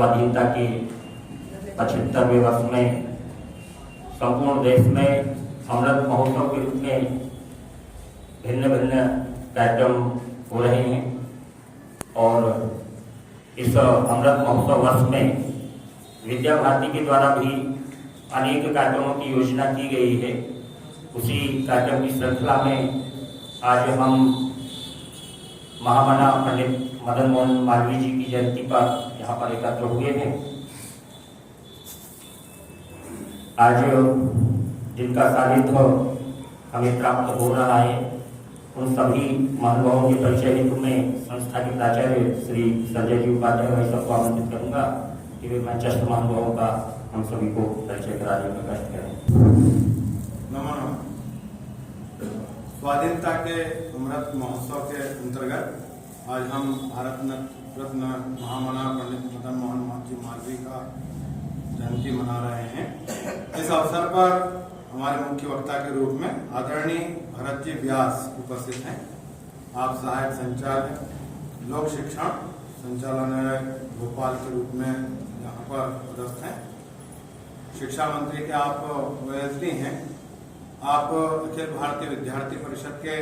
स्वाधीनता के 75वें वर्ष में संपूर्ण देश में अमृत महोत्सव के रूप में भिन्न भिन्न कार्यक्रम हो रहे हैं और इस अमृत महोत्सव वर्ष में विद्या भारती के द्वारा भी अनेक कार्यक्रमों की योजना की गई है। उसी कार्यक्रम की श्रृंखला में आज हम महामना पंडित मदन मोहन मालवीय जी की जयंती पर यहाँ पर एकत्र हुए हैं। आज जिनका सानिध्य हमें प्राप्त हो रहा है उन सभी महानुभावों के परिचय हेतु में संस्था के प्राचार्य श्री संजय जी उपाध्याय भाई सबको आमंत्रित करूंगा कि वे मैनचेस्टर महानुभावों का हम सभी को परिचय कराने का कष्ट करें। नमो स्वाधीनता के अमृत महोत्सव के अंतर्गत आज हम भारत रत्न महामना पंडित मदन मोहन जी मालवीय का जयंती मना रहे हैं। इस अवसर पर हमारे मुख्य वक्ता के रूप में आदरणीय भरत जी व्यास उपस्थित हैं। आप सहायक संचालक लोक शिक्षण संचालनालय भोपाल के रूप में यहाँ पर पदस्थ हैं। शिक्षा मंत्री के आप OSD हैं। आप अखिल भारतीय विद्यार्थी परिषद के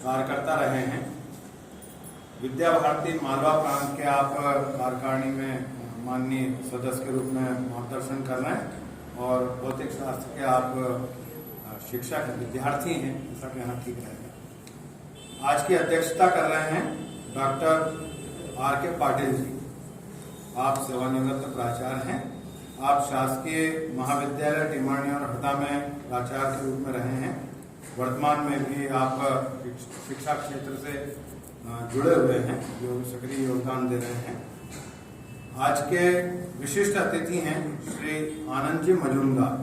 कार्यकर्ता रहे हैं। विद्या भारती मालवा प्रांत के आप कार्यकारिणी में माननीय सदस्य के रूप में मार्गदर्शन कर रहे हैं और भौतिक शास्त्र के आप शिक्षक विद्यार्थी हैं, ऐसा कहना ठीक रहेगा। आज की अध्यक्षता कर रहे हैं डॉक्टर R.K. पाटिल जी। आप सेवानिवृत्त प्राचार्य हैं। आप शासकीय महाविद्यालय टिमाणी और हरदा में प्राचार्य के रूप में रहे हैं। वर्तमान में भी आप शिक्षा क्षेत्र से जुड़े हुए हैं, जो सक्रिय योगदान दे रहे हैं। आज के विशिष्ट अतिथि हैं श्री आनंद जी मजूमदार।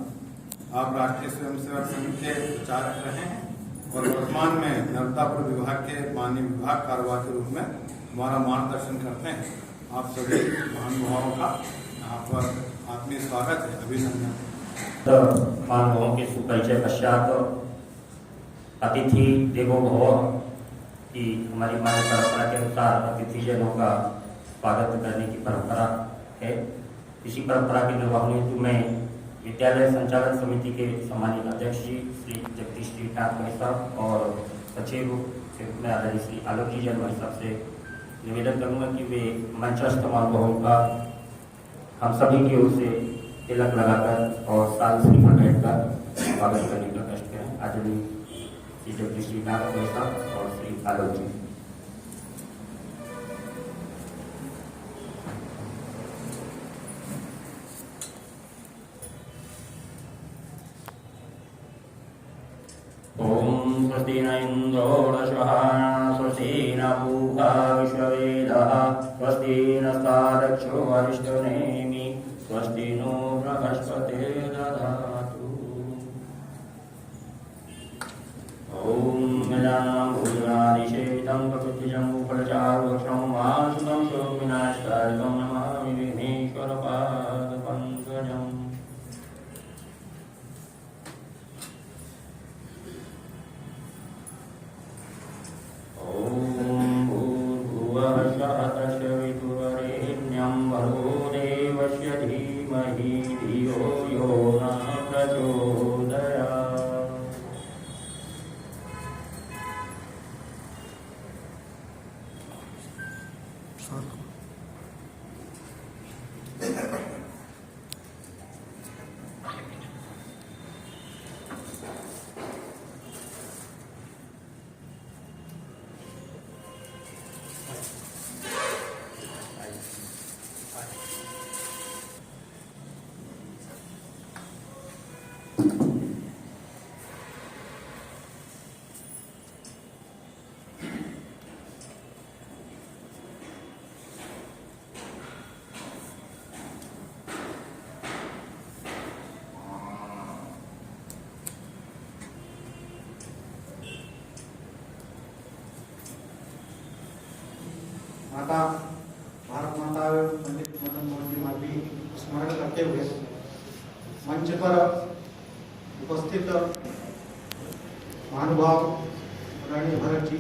आप राष्ट्रीय स्वयंसेवक संघ के प्रचारक रहे हैं और वर्तमान में नर्मदापुर विभाग के माननीय विभाग कार्यवाह के रूप में हमारा मार्गदर्शन करते हैं। आप सभी महानुभावों का यहाँ पर आत्मीय स्वागत है, अभिनंदन। महानुभावों के सुपरिचय पश्चात अतिथि देवो भव की हमारी मान्य परंपरा के अनुसार अतिथिजनों का स्वागत करने की परंपरा है। इसी परंपरा के निर्वहन हेतु मैं विद्यालय संचालन समिति के सम्मानित अध्यक्ष जी श्री जगदीश जी नाथ भाई साहब और सचिव के रूप में आदरणीय श्री आलोक जी जैन भाई साहब से निवेदन करूंगा कि वे मंचस्थ महानुभावों का हम सभी की ओर से तिलक लगाकर और साल श्रीफल बैठकर स्वागत करने का कष्ट करें। आदरणीय श्री जगदीश जी नाथ भाई साहब और श्री आलोक जी। ओम स्वस्ति न इंद्रो दशहाना स्वस्ति न पूषा विश्ववेदाः स्वस्ति नस्तादक्षो अरिष्टनेमि स्वस्ति नो बृहस्पतिर्दधातु। ओम गजाननं भुजगादिसेवितं कपित्थजम्बूफलचारुभक्षं महासुतं शोकविनाशकारितं नमामि विघ्नेश्वरपादपङ्कजम्। माता भारत माता पंडित मदन मोहन जी मालवीय स्मरण करते हुए मंच पर उपस्थित महानुभाव आदरणीय भरत जी,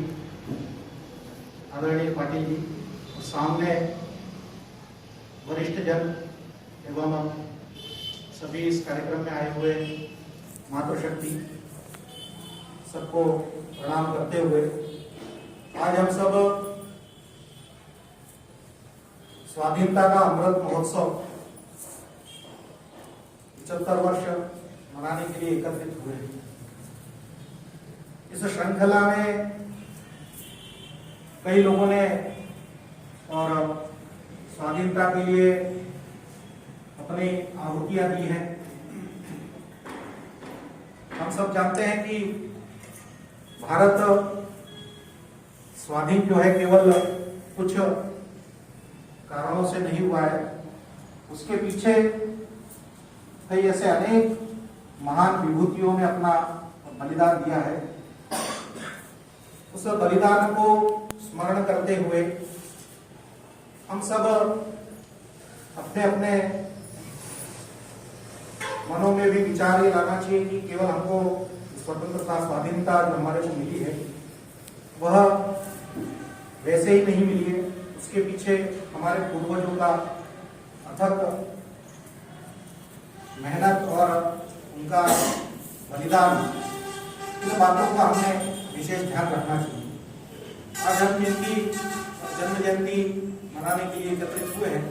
आदरणीय पाटिल जी और सामने वरिष्ठ जन एवं सभी इस कार्यक्रम में आए हुए मातृशक्ति सबको प्रणाम करते हुए आज हम सब स्वाधीनता का अमृत महोत्सव 75 वर्ष मनाने के लिए एकत्रित हुए। इस श्रृंखला में कई लोगों ने और स्वाधीनता के लिए अपनी आहुतियां दी हैं। हम सब जानते हैं कि भारत स्वाधीन जो है केवल कुछ कारणों से नहीं हुआ है, उसके पीछे कई ऐसे अनेक महान विभूतियों ने अपना बलिदान दिया है। उस बलिदान को स्मरण करते हुए हम सब अपने अपने मनों में भी विचार ये लाना चाहिए कि केवल हमको स्वतंत्रता स्वाधीनता जो हमारे को मिली है वह वैसे ही नहीं मिली है, उसके पीछे हमारे पूर्वजों का अथक मेहनत और उनका बलिदान, इन बातों का हमें विशेष ध्यान रखना चाहिए। आज हम जिनकी जन्म जयंती मनाने के लिए एकत्रित हुए हैं,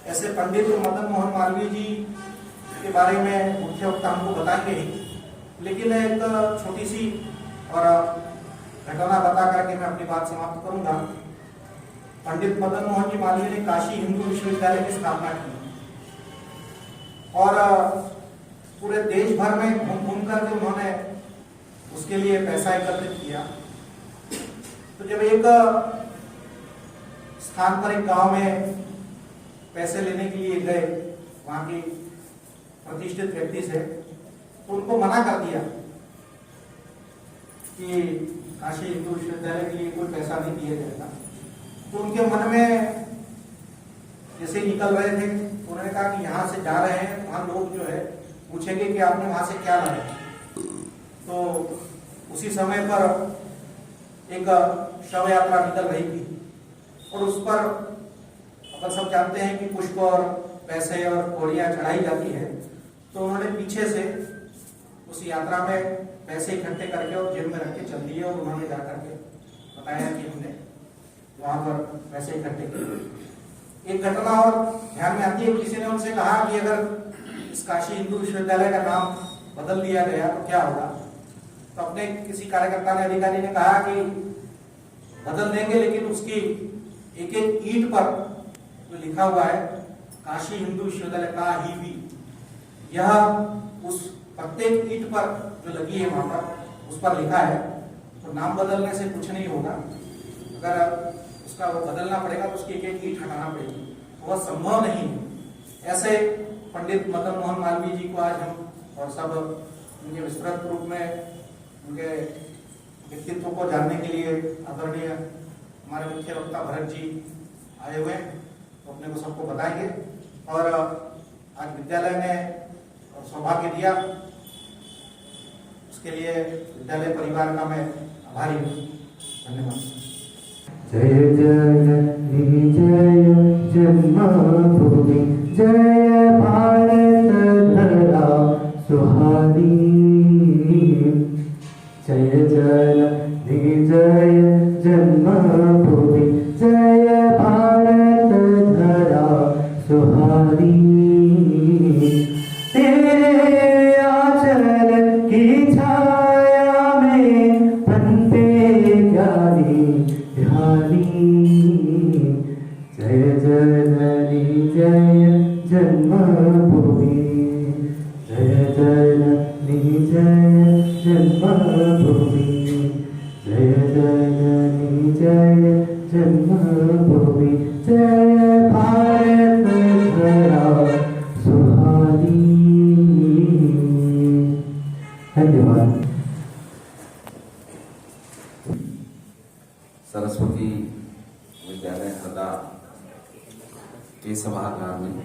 ऐसे पंडित मदन मोहन मालवीय जी के बारे में मुख्य वक्ता हमको बताएंगे ही, लेकिन एक छोटी सी और घटना बता करके मैं अपनी बात समाप्त करूंगा। पंडित मदन मोहन जी मालवीय ने काशी हिंदू विश्वविद्यालय की स्थापना की और पूरे देश भर में घूम घूम करके उन्होंने उसके लिए पैसा एकत्रित किया। तो जब एक स्थान पर एक गांव में पैसे लेने के लिए गए वहां की प्रतिष्ठित व्यक्ति से, तो उनको मना कर दिया कि काशी हिंदू विश्वविद्यालय के लिए कोई पैसा नहीं दिया जाएगा। तो उनके मन में जैसे ही निकल रहे थे तो उन्होंने कहा कि यहाँ से जा रहे हैं, वहां लोग जो है पूछेंगे कि आपने वहां से क्या लाया। तो उसी समय पर एक शव यात्रा निकल रही थी और उस पर अपन सब जानते हैं कि पुष्प और पैसे और घोड़ियां चढ़ाई जाती है। तो उन्होंने पीछे से उस यात्रा में पैसे इकट्ठे करके और जेब में रख के चल दिए और उन्होंने जाकर के बताया कि हमने वहां पर पैसे इकट्ठे किए। एक घटना और ध्यान में आती है, किसी ने उनसे कहा कि अगर इस काशी हिंदू विश्वविद्यालय का नाम बदल दिया गया तो क्या होगा। तो अपने किसी कार्यकर्ता ने, अधिकारी ने कहा कि बदल देंगे, लेकिन उसकी एक एक ईंट पर जो लिखा हुआ है काशी हिंदू विश्वविद्यालय का ही भी, यह उस प्रत्येक ईंट पर जो लगी है वहां पर उस पर लिखा है। तो नाम बदलने से कुछ नहीं होगा, अगर उसका वो बदलना पड़ेगा तो उसकी एक एक ईंट हटाना पड़ेगी, तो वह संभव नहीं है। ऐसे पंडित मदन मोहन मालवीय जी को आज हम और सब उनके विस्तृत रूप में उनके व्यक्तित्व को जानने के लिए आदरणीय हमारे मुख्य वक्ता भरत जी आए हुए हैं, तो अपने को सबको बताएंगे। और आज विद्यालय ने सौभाग्य दिया, उसके लिए विद्यालय परिवार का मैं आभारी हूँ। धन्यवाद। जय जय जन्मभूमि, जय भारत धरा सुहानी। जय जय जन्मभूमि, जय भारत धरा सुहानी। तेरे आंचल की छाया में बनते ज्ञानी ध्यानी। जय जननी जय जन्मभूमि, जय जननी जय जन्मभूमि, जय जननी जय जन्मभूमि, जय भारत धरा सुहानी। धन्यवाद। सरस्वती विद्यालय हरदा के सभागार में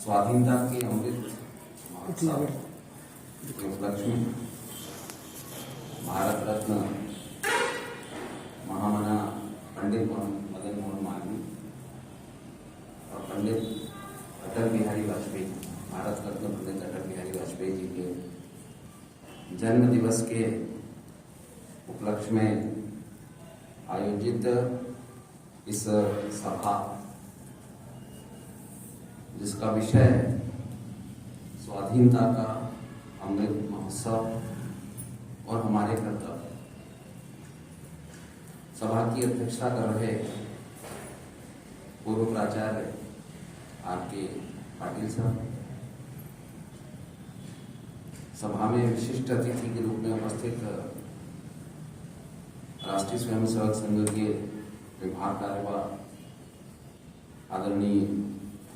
स्वाधीनता के अमृत महोत्सव के उपलक्ष्य में भारत रत्न महामना पंडित मदन मोहन मालवीय और पंडित पंडित अटल बिहारी वाजपेयी, भारत रत्न पंडित अटल बिहारी वाजपेयी जी के जन्म दिवस के उपलक्ष्य में आयोजित इस सभा, जिसका विषय है स्वाधीनता का अमृत महोत्सव और हमारे कर्तव्य। सभा की अध्यक्षता कर रहे पूर्व प्राचार्य R.K. पाटिल साहब, सभा में विशिष्ट अतिथि के रूप में उपस्थित राष्ट्रीय स्वयंसेवक संघ के विभाग कार्यवाह आदरणीय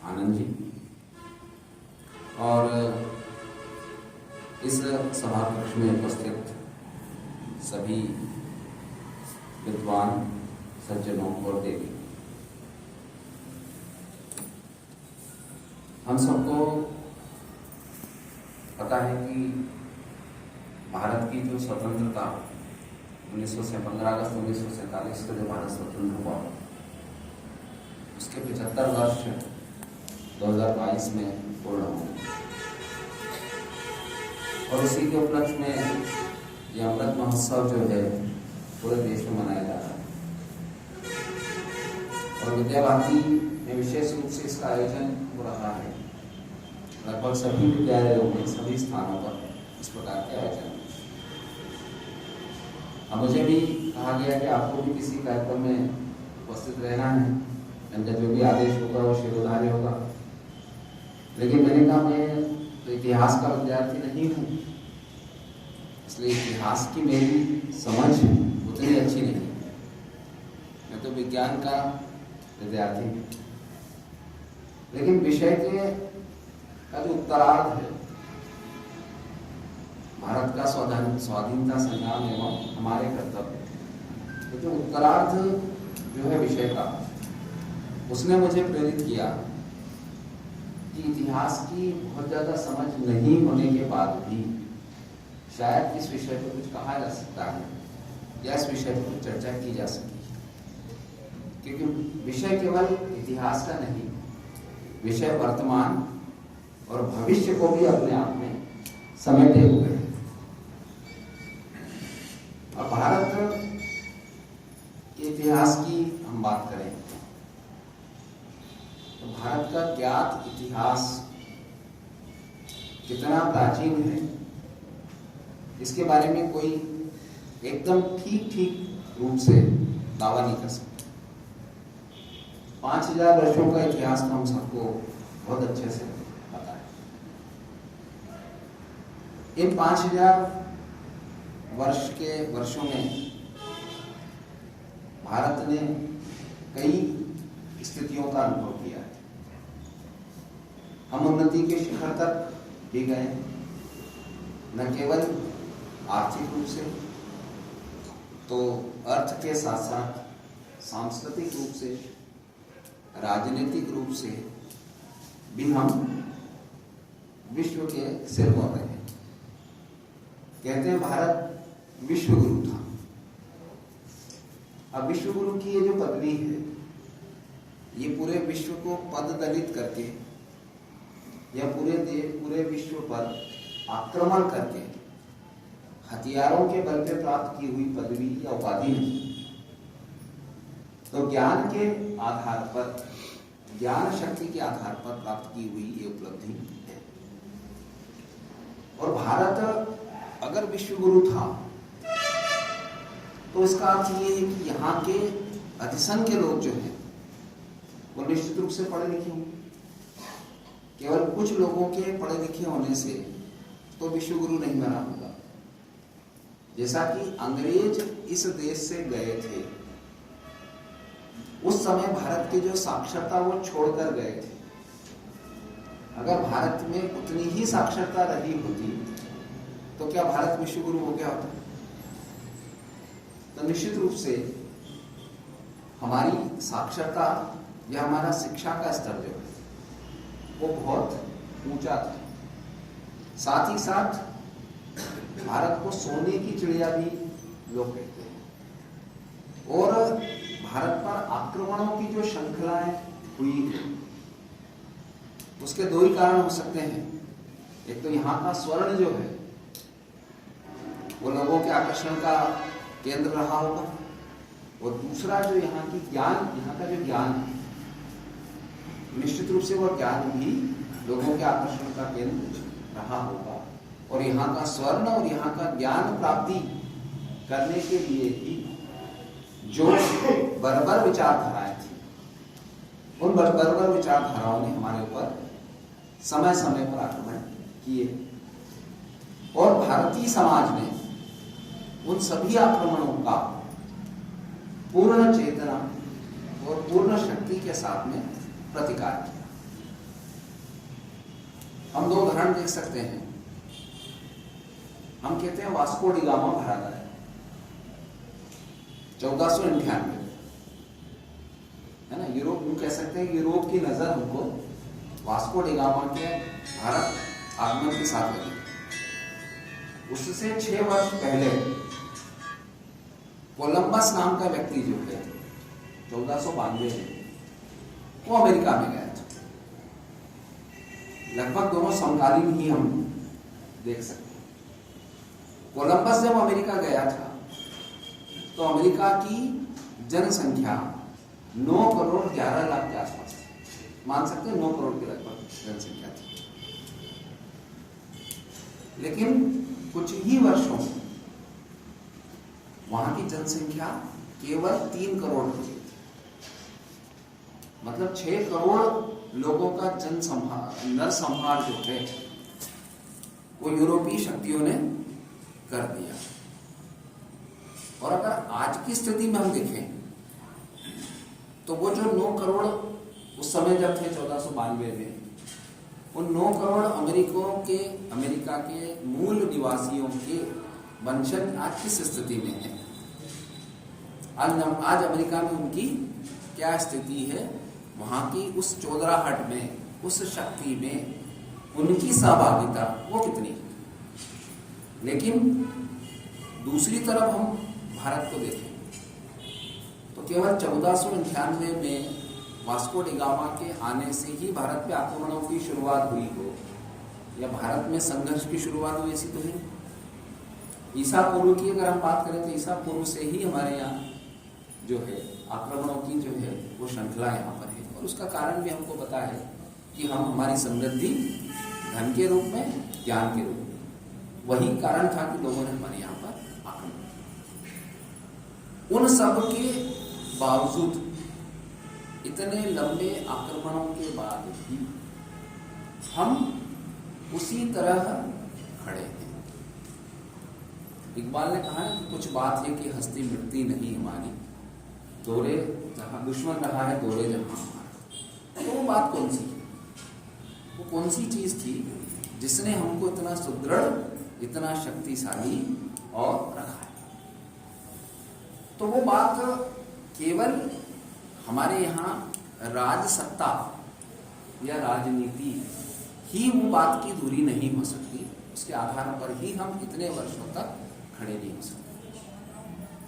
आनंद जी और इस सभा कक्ष में उपस्थित सभी विद्वान सज्जनों और देवी, हम सबको पता है कि भारत की जो स्वतंत्रता 15 अगस्त 1947 को जो भारत स्वतंत्र हुआ, उसके 75 वर्ष 2022 में पूर्ण होंगे और उसी के उपलक्ष्य में ये अमृत महोत्सव जो है पूरे देश में मनाया जा रहा है और विद्या भारती में विशेष रूप से इसका आयोजन हो रहा है। लगभग सभी विद्यालयों में, सभी स्थानों पर इस प्रकार के आयोजन। अब मुझे भी कहा गया कि आपको भी किसी कार्यक्रम में उपस्थित रहना है, इनका जो भी आदेश होगा वो शिरोधार्य होगा। लेकिन मैंने कहा मैं तो इतिहास का विद्यार्थी नहीं हूँ, इसलिए इतिहास की मेरी समझ उतनी अच्छी नहीं है। मैं तो विज्ञान का विद्यार्थी हूँ, लेकिन विषय का जो उत्तरार्ध है, भारत का स्वाधीनता संग्राम एवं हमारे कर्तव्य, तो जो उत्तरार्ध जो है विषय का, उसने मुझे प्रेरित किया कि इतिहास की बहुत ज्यादा समझ नहीं होने के बाद भी शायद इस विषय पर कुछ कहा जा सकता है या इस विषय पर कुछ चर्चा की जा सकती है, क्योंकि विषय केवल इतिहास का नहीं, विषय वर्तमान और भविष्य को भी अपने आप में समेटे हुए हैं। और भारत के इतिहास की हम बात करें तो भारत का ज्ञात इतिहास कितना प्राचीन है, इसके बारे में कोई एकदम ठीक रूप से दावा नहीं कर सकता। 5000 वर्षों का इतिहास तो हम सबको बहुत अच्छे से पता है। इन 5000 वर्षों में भारत ने कई स्थितियों का अनुभव किया है। हम उन्नति के शिखर तक भी गए, न केवल आर्थिक रूप से, तो अर्थ के साथ साथ सांस्कृतिक रूप से, राजनीतिक रूप से भी हम विश्व के सिर पर रहे। कहते हैं भारत विश्व गुरु था। अब विश्व गुरु की ये जो पदवी है, ये पूरे विश्व को पद दलित करके या पूरे विश्व पर आक्रमण करके हथियारों के बल पर प्राप्त की हुई पदवी या उपाधि नहीं, तो ज्ञान के आधार पर, ज्ञान शक्ति के आधार पर प्राप्त की हुई ये उपलब्धि है। और भारत अगर विश्व गुरु था तो इसका अर्थ ये है कि यहाँ के अधिसंख्य के लोग जो हैं वो निश्चित रूप से पढ़े लिखे होंगे। केवल कुछ लोगों के पढ़े लिखे होने से तो विश्व गुरु नहीं बना होगा। जैसा कि अंग्रेज इस देश से गए थे, उस समय भारत की जो साक्षरता वो छोड़कर गए थे। अगर भारत में उतनी ही साक्षरता रही होती तो क्या भारत विश्व गुरु हो गया होता? तो निश्चित रूप से हमारी साक्षरता या हमारा शिक्षा का स्तर जो है वो बहुत ऊंचा था। साथ ही साथ भारत को सोने की चिड़िया भी लोग कहते हैं। और भारत पर आक्रमणों की जो श्रृंखलाएं हुई, उसके दो ही कारण हो सकते हैं। एक तो यहाँ का स्वर्ण जो है वो लोगों के आकर्षण का केंद्र रहा होगा, और दूसरा जो यहाँ का जो ज्ञान है, निश्चित रूप से वो ज्ञान भी लोगों के आकर्षण का केंद्र रहा होगा। और यहाँ का स्वर्ण और यहाँ का ज्ञान प्राप्ति करने के लिए ही जो बर्बर विचारधाराएं थी, उन बर्बर विचारधाराओं ने हमारे ऊपर समय समय पर आक्रमण किए, और भारतीय समाज ने उन सभी आक्रमणों का पूर्ण चेतना और पूर्ण शक्ति के साथ में प्रतिकार किया। हम दो उदाहरण देख सकते हैं। हम कहते हैं वास्को डी गामा भारत आया 1498, है ना। यूरोप, हम कह सकते हैं यूरोप की नजर हमको वास्को डी गामा के भारत आगमन के साथ लगी। उससे 6 वर्ष पहले कोलंबस नाम का व्यक्ति जो है 1492 में वो अमेरिका में गया था। लगभग दोनों समकालीन ही हम देख सकते हैं। कोलंबस जब अमेरिका गया था तो अमेरिका की जनसंख्या 9 करोड़ 11 लाख के आसपास थी। मान सकते हैं 9 करोड़ के लगभग जनसंख्या थी। लेकिन कुछ ही वर्षों में वहां की जनसंख्या केवल 3 करोड़ हो गई। मतलब 6 करोड़ लोगों का नरसंहार जो है वो यूरोपीय शक्तियों ने कर दिया। और अगर आज की स्थिति में हम देखें तो वो जो 9 करोड़ उस समय जब थे 1492 में, उन 9 करोड़ अमेरिका के मूल निवासियों के वंशज आज किस स्थिति में है? आज अमेरिका में उनकी क्या स्थिति है? वहां की उस चौधराहट में, उस शक्ति में उनकी सहभागिता वो कितनी है? लेकिन दूसरी तरफ हम भारत को देखें तो केवल 1498 में वास्को डी गामा के आने से ही भारत पे आक्रमणों की शुरुआत हुई हो, या भारत में संघर्ष की शुरुआत हुई, ऐसी तो है। ईसा पूर्व की अगर हम बात करें तो ईसा पूर्व से ही हमारे यहाँ जो है आक्रमणों की जो है वो श्रृंखला यहाँ पर है। और उसका कारण भी हमको पता है कि हम हमारी समृद्धि धन के रूप में, ज्ञान के रूप में, वही कारण था कि लोगों ने हमारे यहाँ पर आक्रमण। उन सब के बावजूद, इतने लंबे आक्रमणों के बाद भी हम उसी तरह खड़े हैं। इकबाल ने कहा है कुछ बात है कि हस्ती मिटती नहीं हमारी, दौरे जहां दुश्मन रहा है दौरे जहां हमारा। तो वो बात कौन सी है? वो कौन सी चीज थी जिसने हमको इतना सुदृढ़, इतना शक्तिशाली और रखा है? तो वो बात केवल हमारे यहाँ राजसत्ता या राजनीति ही वो बात की दूरी नहीं हो सकती। उसके आधार पर ही हम इतने वर्षों तक खड़े नहीं हो सकते,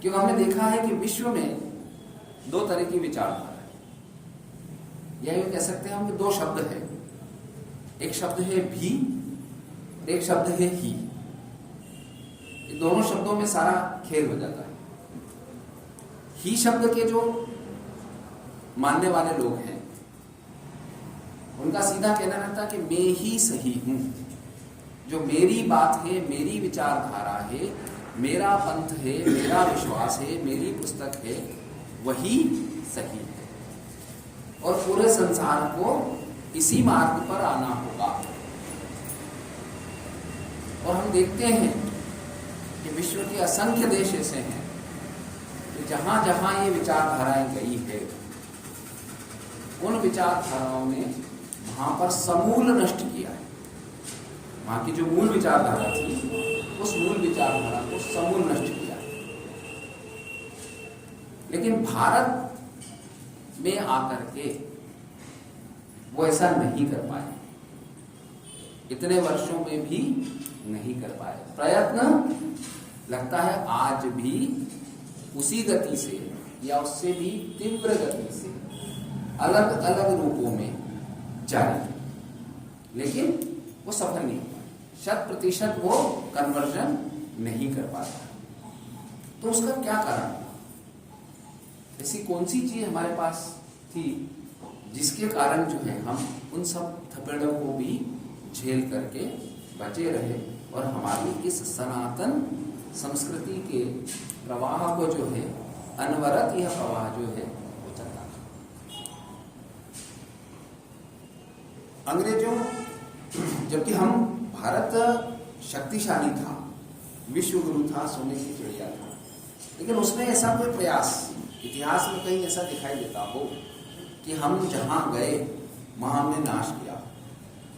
क्योंकि हमने देखा है कि विश्व में 2 तरह की विचारधारा है, या यूं कह सकते हैं हम कि 2 शब्द है। एक शब्द है भी, एक शब्द है ही। इन दोनों शब्दों में सारा खेल हो जाता है। ही शब्द के जो मानने वाले लोग हैं उनका सीधा कहना रहता है कि मैं ही सही हूं, जो मेरी बात है, मेरी विचारधारा है, मेरा पंथ है, मेरा विश्वास है, मेरी पुस्तक है, वही सही है और पूरे संसार को इसी मार्ग पर आना होगा। और हम देखते हैं कि विश्व के असंख्य देश ऐसे हैं कि जहां जहां ये विचारधाराएं गई है, उन विचारधाराओं ने वहां पर समूल नष्ट किया है। वहां की जो मूल विचारधारा थी, उस मूल विचारधारा को समूल नष्ट किया है। लेकिन भारत में आकर के वो ऐसा नहीं कर पाए, इतने वर्षों में भी नहीं कर पाए। प्रयत्न लगता है आज भी उसी गति से या उससे भी तीव्र गति से अलग अलग रूपों में जारी है। लेकिन वो सफल नहीं हुआ, 100% वो कन्वर्जन नहीं कर पाता। तो उसका क्या कारण था? ऐसी कौन सी चीज हमारे पास थी जिसके कारण जो है हम उन सब थपेड़ों को भी झेल करके बचे रहे और हमारी इस सनातन संस्कृति के प्रवाह को जो है अनवरत यह प्रवाह जो है वो चलता था। अंग्रेजों, जबकि हम भारत शक्तिशाली था, विश्व गुरु था, सोने की चिड़िया था, लेकिन उसने ऐसा कोई प्रयास इतिहास में कहीं ऐसा दिखाई देता हो कि हम जहां गए वहां हमने नाश किया,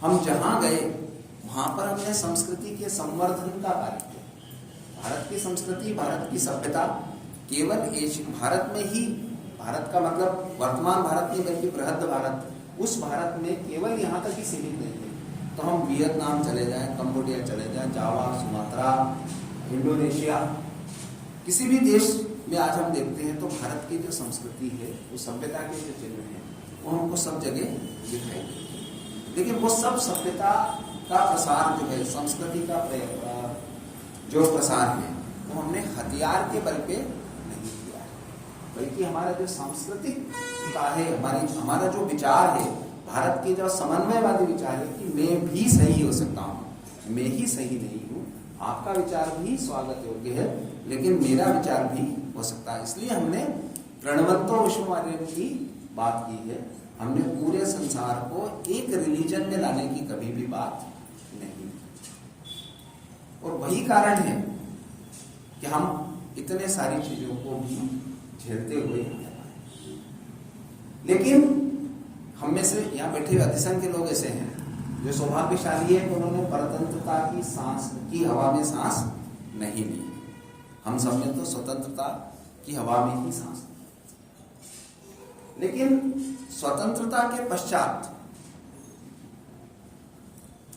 हम जहां गए वहां पर हमने संस्कृति के संवर्धन का कार्य किया। भारत की संस्कृति, भारत की सभ्यता केवल भारत में ही, भारत का मतलब वर्तमान भारत नहीं बल्कि बृहद भारत, उस भारत में केवल यहाँ तक ही सीमित नहीं है। तो हम वियतनाम चले जाएं, कंबोडिया चले जाएं, जावा, सुमात्रा, इंडोनेशिया, किसी भी देश में आज हम देखते हैं तो भारत की जो संस्कृति है, वो सभ्यता के जो चिन्ह है, वो हमको सब जगह दिखाई देते हैं। लेकिन वो सब सभ्यता का प्रसार जो है, संस्कृति का जो प्रसार है, वो हमने हथियार के बल पे नहीं किया है, बल्कि हमारा जो सांस्कृतिकता है, हमारा जो विचार है, भारत के जो समन्वयवादी विचार है कि मैं भी सही हो सकता हूँ, मैं ही सही नहीं हूँ, आपका विचार भी स्वागत योग्य है, लेकिन मेरा विचार भी हो सकता है। इसलिए हमने प्रणवंतो विश्वमार्य की बात की है, हमने पूरे संसार को एक रिलीजन में लाने की कभी भी बात नहीं। और वही कारण है कि हम इतने सारी चीजों को भी झेलते हुए, लेकिन हम में से यहाँ बैठे हुए अधिसंख्य के लोग ऐसे हैं जो सौभाग्यशाली है कि उन्होंने परतंत्रता की सांस की हवा में सांस नहीं ली। हम सब ने तो स्वतंत्रता की हवा में ही सांस ली। लेकिन स्वतंत्रता के पश्चात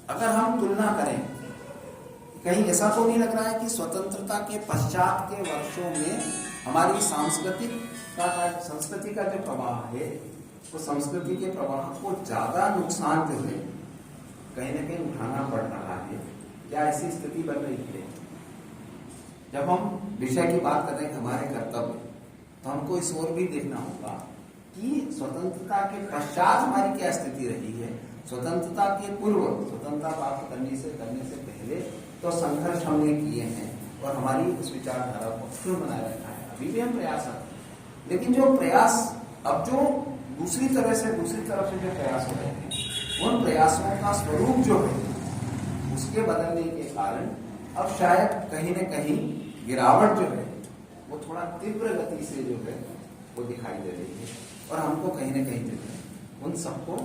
अगर हम तुलना करें, कहीं ऐसा तो नहीं लग रहा है कि स्वतंत्रता के पश्चात के वर्षों में हमारी संस्कृति का जो प्रवाह है, वो संस्कृति के प्रवाह को ज्यादा नुकसान जो है कहीं ना कहीं उठाना पड़ रहा है? क्या ऐसी स्थिति बन रही है? जब हम विषय की बात कर रहे हैं हमारे कर्तव्य, तो हमको इस ओर भी देखना होगा कि स्वतंत्रता के पश्चात हमारी क्या स्थिति रही है, स्वतंत्रता के पूर्व, स्वतंत्रता प्राप्त करने से पहले तो संघर्ष हमने किए हैं और हमारी उस विचारधारा को क्यों बनाए रखा है, अभी भी हम प्रयास करते हैं। लेकिन जो प्रयास अब जो दूसरी तरफ से जो प्रयास हो रहे हैं, उन प्रयासों का स्वरूप जो है उसके बदलने के कारण अब शायद कहीं न कहीं गिरावट जो है वो थोड़ा तीव्र गति से जो है वो दिखाई दे रही है, और हमको कहीं न कहीं जो है उन सबको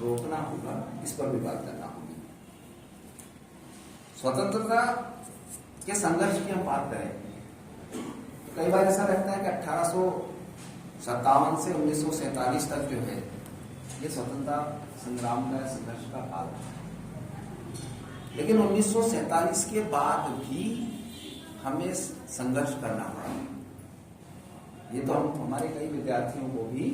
रोकना होगा, इस पर भी बात करना होगी। स्वतंत्रता के संघर्ष की हम बात करें तो कई बार ऐसा लगता है कि 1857 से 1947 तक जो है ये स्वतंत्रता संग्राम का, संघर्ष का काल था। लेकिन 1947 के बाद भी हमें संघर्ष करना पड़ा। ये तो हमारे कई विद्यार्थियों को भी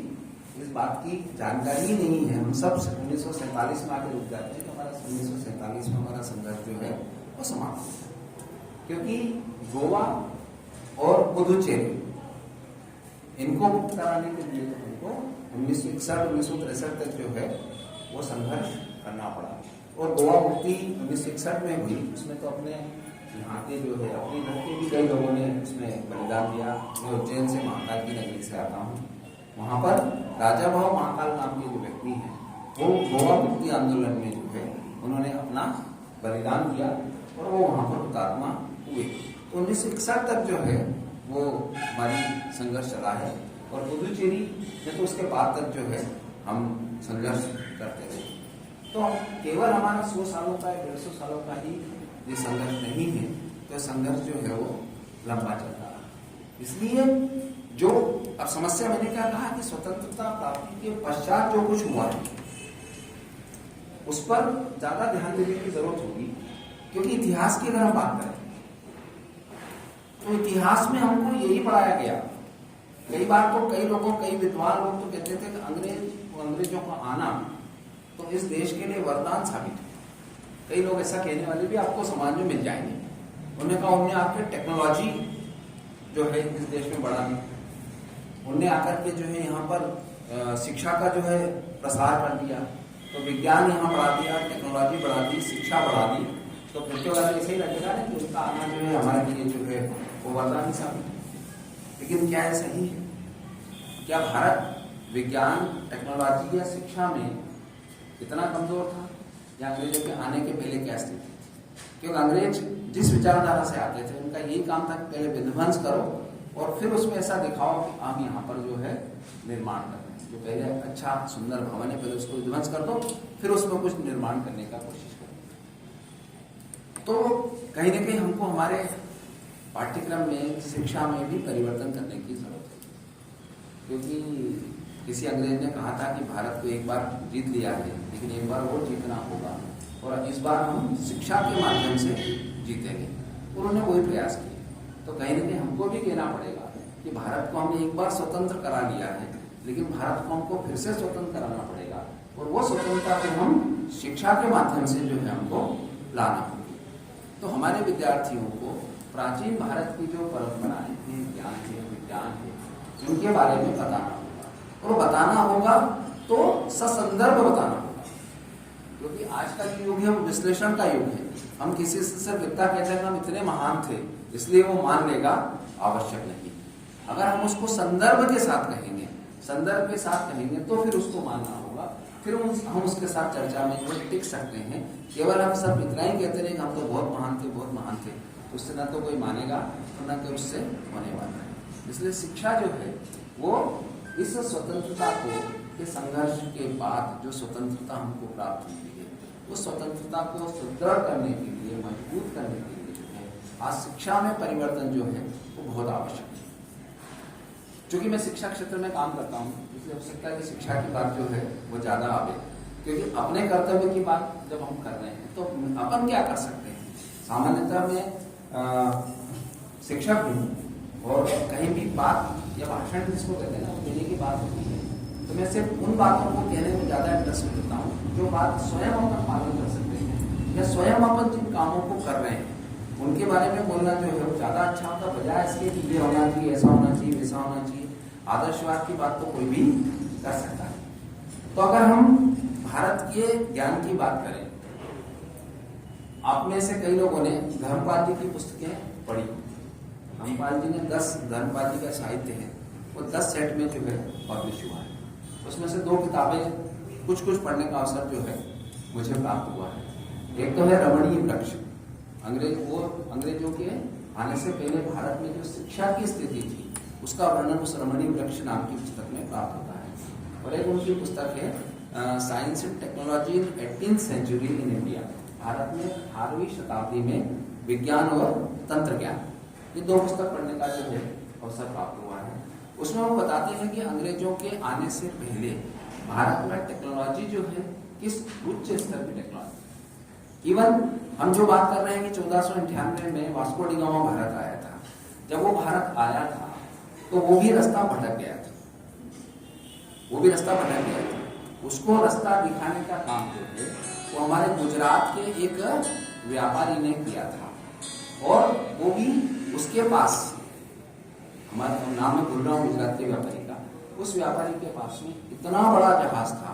इस बात की जानकारी नहीं है। हम सब 1947 में आके रुक जाते हैं तो हमारा 1947 में हमारा संघर्ष जो है वो समाप्त हो गया, क्योंकि गोवा और पुदुचेरी इनको मुक्त कराने के लिए तो हमको 1961-1963 तक जो है वो संघर्ष करना पड़ा। और गोवा मुक्ति 1961 में हुई, उसमें तो अपने यहाँ के जो है अपनी धरती भी कई लोगों ने उसमें बलिदान दिया। मैं उज्जैन से महाकाल की नगरी से आता हूँ, वहाँ पर राजा भाव महाकाल नाम के जो व्यक्ति हैं वो गोवा मुक्ति आंदोलन में जो है उन्होंने अपना बलिदान दिया और वो वहाँ पर हुतात्मा हुए। तो 1961 तक जो है वो हमारी संघर्ष चला है, और पुदुचेरी में तो उसके बाद तक जो है हम संघर्ष करते रहे। तो केवल हमारा 100 सालों का 150 सालों का ही ये संघर्ष नहीं है, तो संघर्ष जो है वो लंबा चलता रहा। इसलिए जो अब समस्या, मैंने क्या कहा कि स्वतंत्रता प्राप्ति के पश्चात जो कुछ हुआ है उस पर ज्यादा ध्यान देने की जरूरत होगी, क्योंकि इतिहास की अगर हम बात करें तो इतिहास में हमको यही पढ़ाया गया। कई बार तो कई लोगों, कई विद्वान लोग तो कहते थे कि अंग्रेजों का आना तो इस देश के लिए वरदान साबित है। कई लोग ऐसा कहने वाले भी आपको समाज में मिल जाएंगे। उन्होंने कहा उनने आकर टेक्नोलॉजी जो है इस देश में बढ़ा दी, उनने आकर के जो है यहाँ पर शिक्षा का जो है प्रसार कर दिया, तो विज्ञान यहाँ बढ़ा दिया, टेक्नोलॉजी बढ़ा दी, शिक्षा बढ़ा दी, तो फिर के बाद ऐसे ही लगेगा ना कि उसका आना जो है हमारे लिए जो है वो वरदान ही साबित है। लेकिन क्या है सही है? क्या भारत विज्ञान, टेक्नोलॉजी या शिक्षा में इतना कमजोर था, या अंग्रेजों के आने के पहले क्या स्थिति थी? क्योंकि अंग्रेज जिस विचारधारा से आते थे उनका यही काम था कि पहले विध्वंस करो और फिर उसमें ऐसा दिखाओ कि हम यहाँ पर जो है निर्माण कर रहे हैं। जो पहले अच्छा सुंदर भवन है पहले उसको विध्वंस कर दो, फिर उसमें कुछ निर्माण करने का कोशिश करो। तो कहीं ना कहीं हमको हमारे पाठ्यक्रम में, शिक्षा में भी परिवर्तन करने की जरूरत है। क्योंकि किसी अंग्रेज ने कहा था कि भारत को एक बार जीत लिया है, लेकिन एक बार और जीतना होगा और इस बार हम शिक्षा के माध्यम से जीतेंगे। उन्होंने वही प्रयास किए। तो कहीं ना कहीं हमको भी कहना पड़ेगा कि भारत को हमने एक बार स्वतंत्र करा लिया है, लेकिन भारत को हमको फिर से स्वतंत्र कराना पड़ेगा और वो स्वतंत्रता फिर हम शिक्षा के माध्यम से जो है हमको लाना होगी। तो हमारे विद्यार्थियों को प्राचीन भारत की जो परंपराएं हैं, ज्ञान है, विज्ञान है, उनके बारे में बताना होगा और बताना होगा तो ससंदर्भ बताना होगा। क्योंकि आज का जो युग है वो विश्लेषण का युग है। हम किसी से व्यक्ता कहते हैं हम इतने महान थे इसलिए वो मान लेगा, आवश्यक नहीं। अगर हम उसको संदर्भ के साथ कहेंगे, संदर्भ के साथ कहेंगे तो फिर उसको मानना होगा, फिर हम उसके साथ चर्चा में जो टिक सकते हैं। केवल हम सब इतना ही कहते रहे हम तो बहुत महान थे, बहुत महान थे, उससे ना तो कोई मानेगा और ना कोई उससे होने वाला है। इसलिए शिक्षा जो है वो इस स्वतंत्रता को के संघर्ष के बाद जो स्वतंत्रता हमको प्राप्त हुई है, उस स्वतंत्रता को सुदृढ़ करने के लिए, मजबूत करने के लिए जो है आज शिक्षा में परिवर्तन जो है वो बहुत आवश्यक है। चूंकि मैं शिक्षा क्षेत्र में काम करता हूँ इसलिए हो सकता है कि शिक्षा की बात जो है वो ज्यादा आवे, क्योंकि अपने कर्तव्य की बात जब हम कर रहे हैं तो अपन क्या कर सकते हैं। सामान्यतः मैं शिक्षक हूँ और कहीं भी बात या भाषण जिसको कहते हैं ना देने की बात होती है तो मैं सिर्फ उन बातों को कहने में ज्यादा इंटरेस्ट लेता हूँ जो बात स्वयं अपन पालन कर सकते हैं या स्वयं अपन जिन कामों को कर रहे हैं उनके बारे में बोलना जो है वो ज्यादा अच्छा होता, बजाय इसके कि ये होना चाहिए, ऐसा होना चाहिए, वैसा होना चाहिए। आदर्शवाद की बात तो कोई भी कर सकता है। तो अगर हम भारत के ज्ञान की बात करें, आप में से कई लोगों ने धर्मपाल जी की पुस्तकें पढ़ी। धर्मपाल जी ने 10 धर्मपाल जी का साहित्य है वो 10 सेट में जो है पब्लिश हुआ है। उसमें से 2 किताबें कुछ पढ़ने का अवसर जो है मुझे प्राप्त हुआ है। एक तो है रमणीय वृक्ष, अंग्रेजों के आने से पहले भारत में जो शिक्षा की स्थिति थी उसका वर्णन उस रमणीय वृक्ष नाम की पुस्तक में प्राप्त होता है। और एक उनकी पुस्तक है science and technology in 18th century in India, Bharat में 18वीं शताब्दी में विज्ञान और तंत्र ज्ञान। ये 2 पुस्तक पढ़ने का जो है अवसर प्राप्त हुआ है। उसमें वो बताते हैं कि अंग्रेजों के आने से पहले भारत में टेक्नोलॉजी जो है किस उच्च स्तर की टेक्नोलॉजी। इवन हम जो बात कर रहे हैं कि 1498 में वास्को डी गामा भारत आया था, जब वो भारत आया था तो वो भी रास्ता भटक गया था, उसको रास्ता दिखाने का काम जो है वो हमारे गुजरात के एक व्यापारी ने किया था। और वो भी उसके पास, हमारा नाम मैं भूल रहा हूँ गुजरात के व्यापारी का, उस व्यापारी के पास में इतना बड़ा जहाज था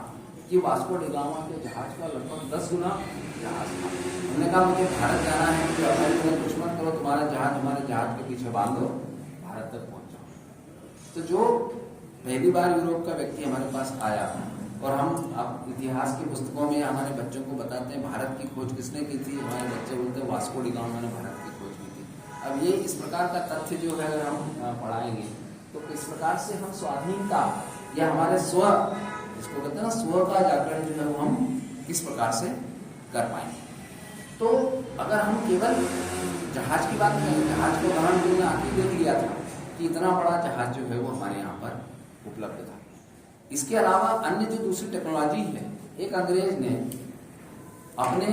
कि वास्को डी गामा के जहाज का लगभग 10 गुना जहाज था। हमने कहा मुझे भारत जाना है, तो व्यापारी ने कुछ मत करो, तुम्हारा जहाज हमारे जहाज के पीछे बांध दो, भारत तक पहुंच जाओ। तो जो पहली बार यूरोप का व्यक्ति हमारे पास आया और हम अब इतिहास की पुस्तकों में हमारे बच्चों को बताते हैं भारत की खोज किसने की थी, हमारे बच्चे बोलते हैं वास्को डी गामा ने भारत की खोज की थी। अब ये इस प्रकार का तथ्य जो है अगर हम पढ़ाएंगे तो किस प्रकार से हम स्वाधीनता या हमारे स्व, जिसको कहते हैं ना स्व का जागरण जो है वो हम किस प्रकार से कर पाएंगे। तो अगर हम केवल जहाज की बात करें, जहाज को उदाहरण जो आगे देख लिया था कि इतना बड़ा जहाज जो है वो हमारे यहाँ पर उपलब्ध था। इसके अलावा अन्य जो दूसरी टेक्नोलॉजी है, एक अंग्रेज ने अपने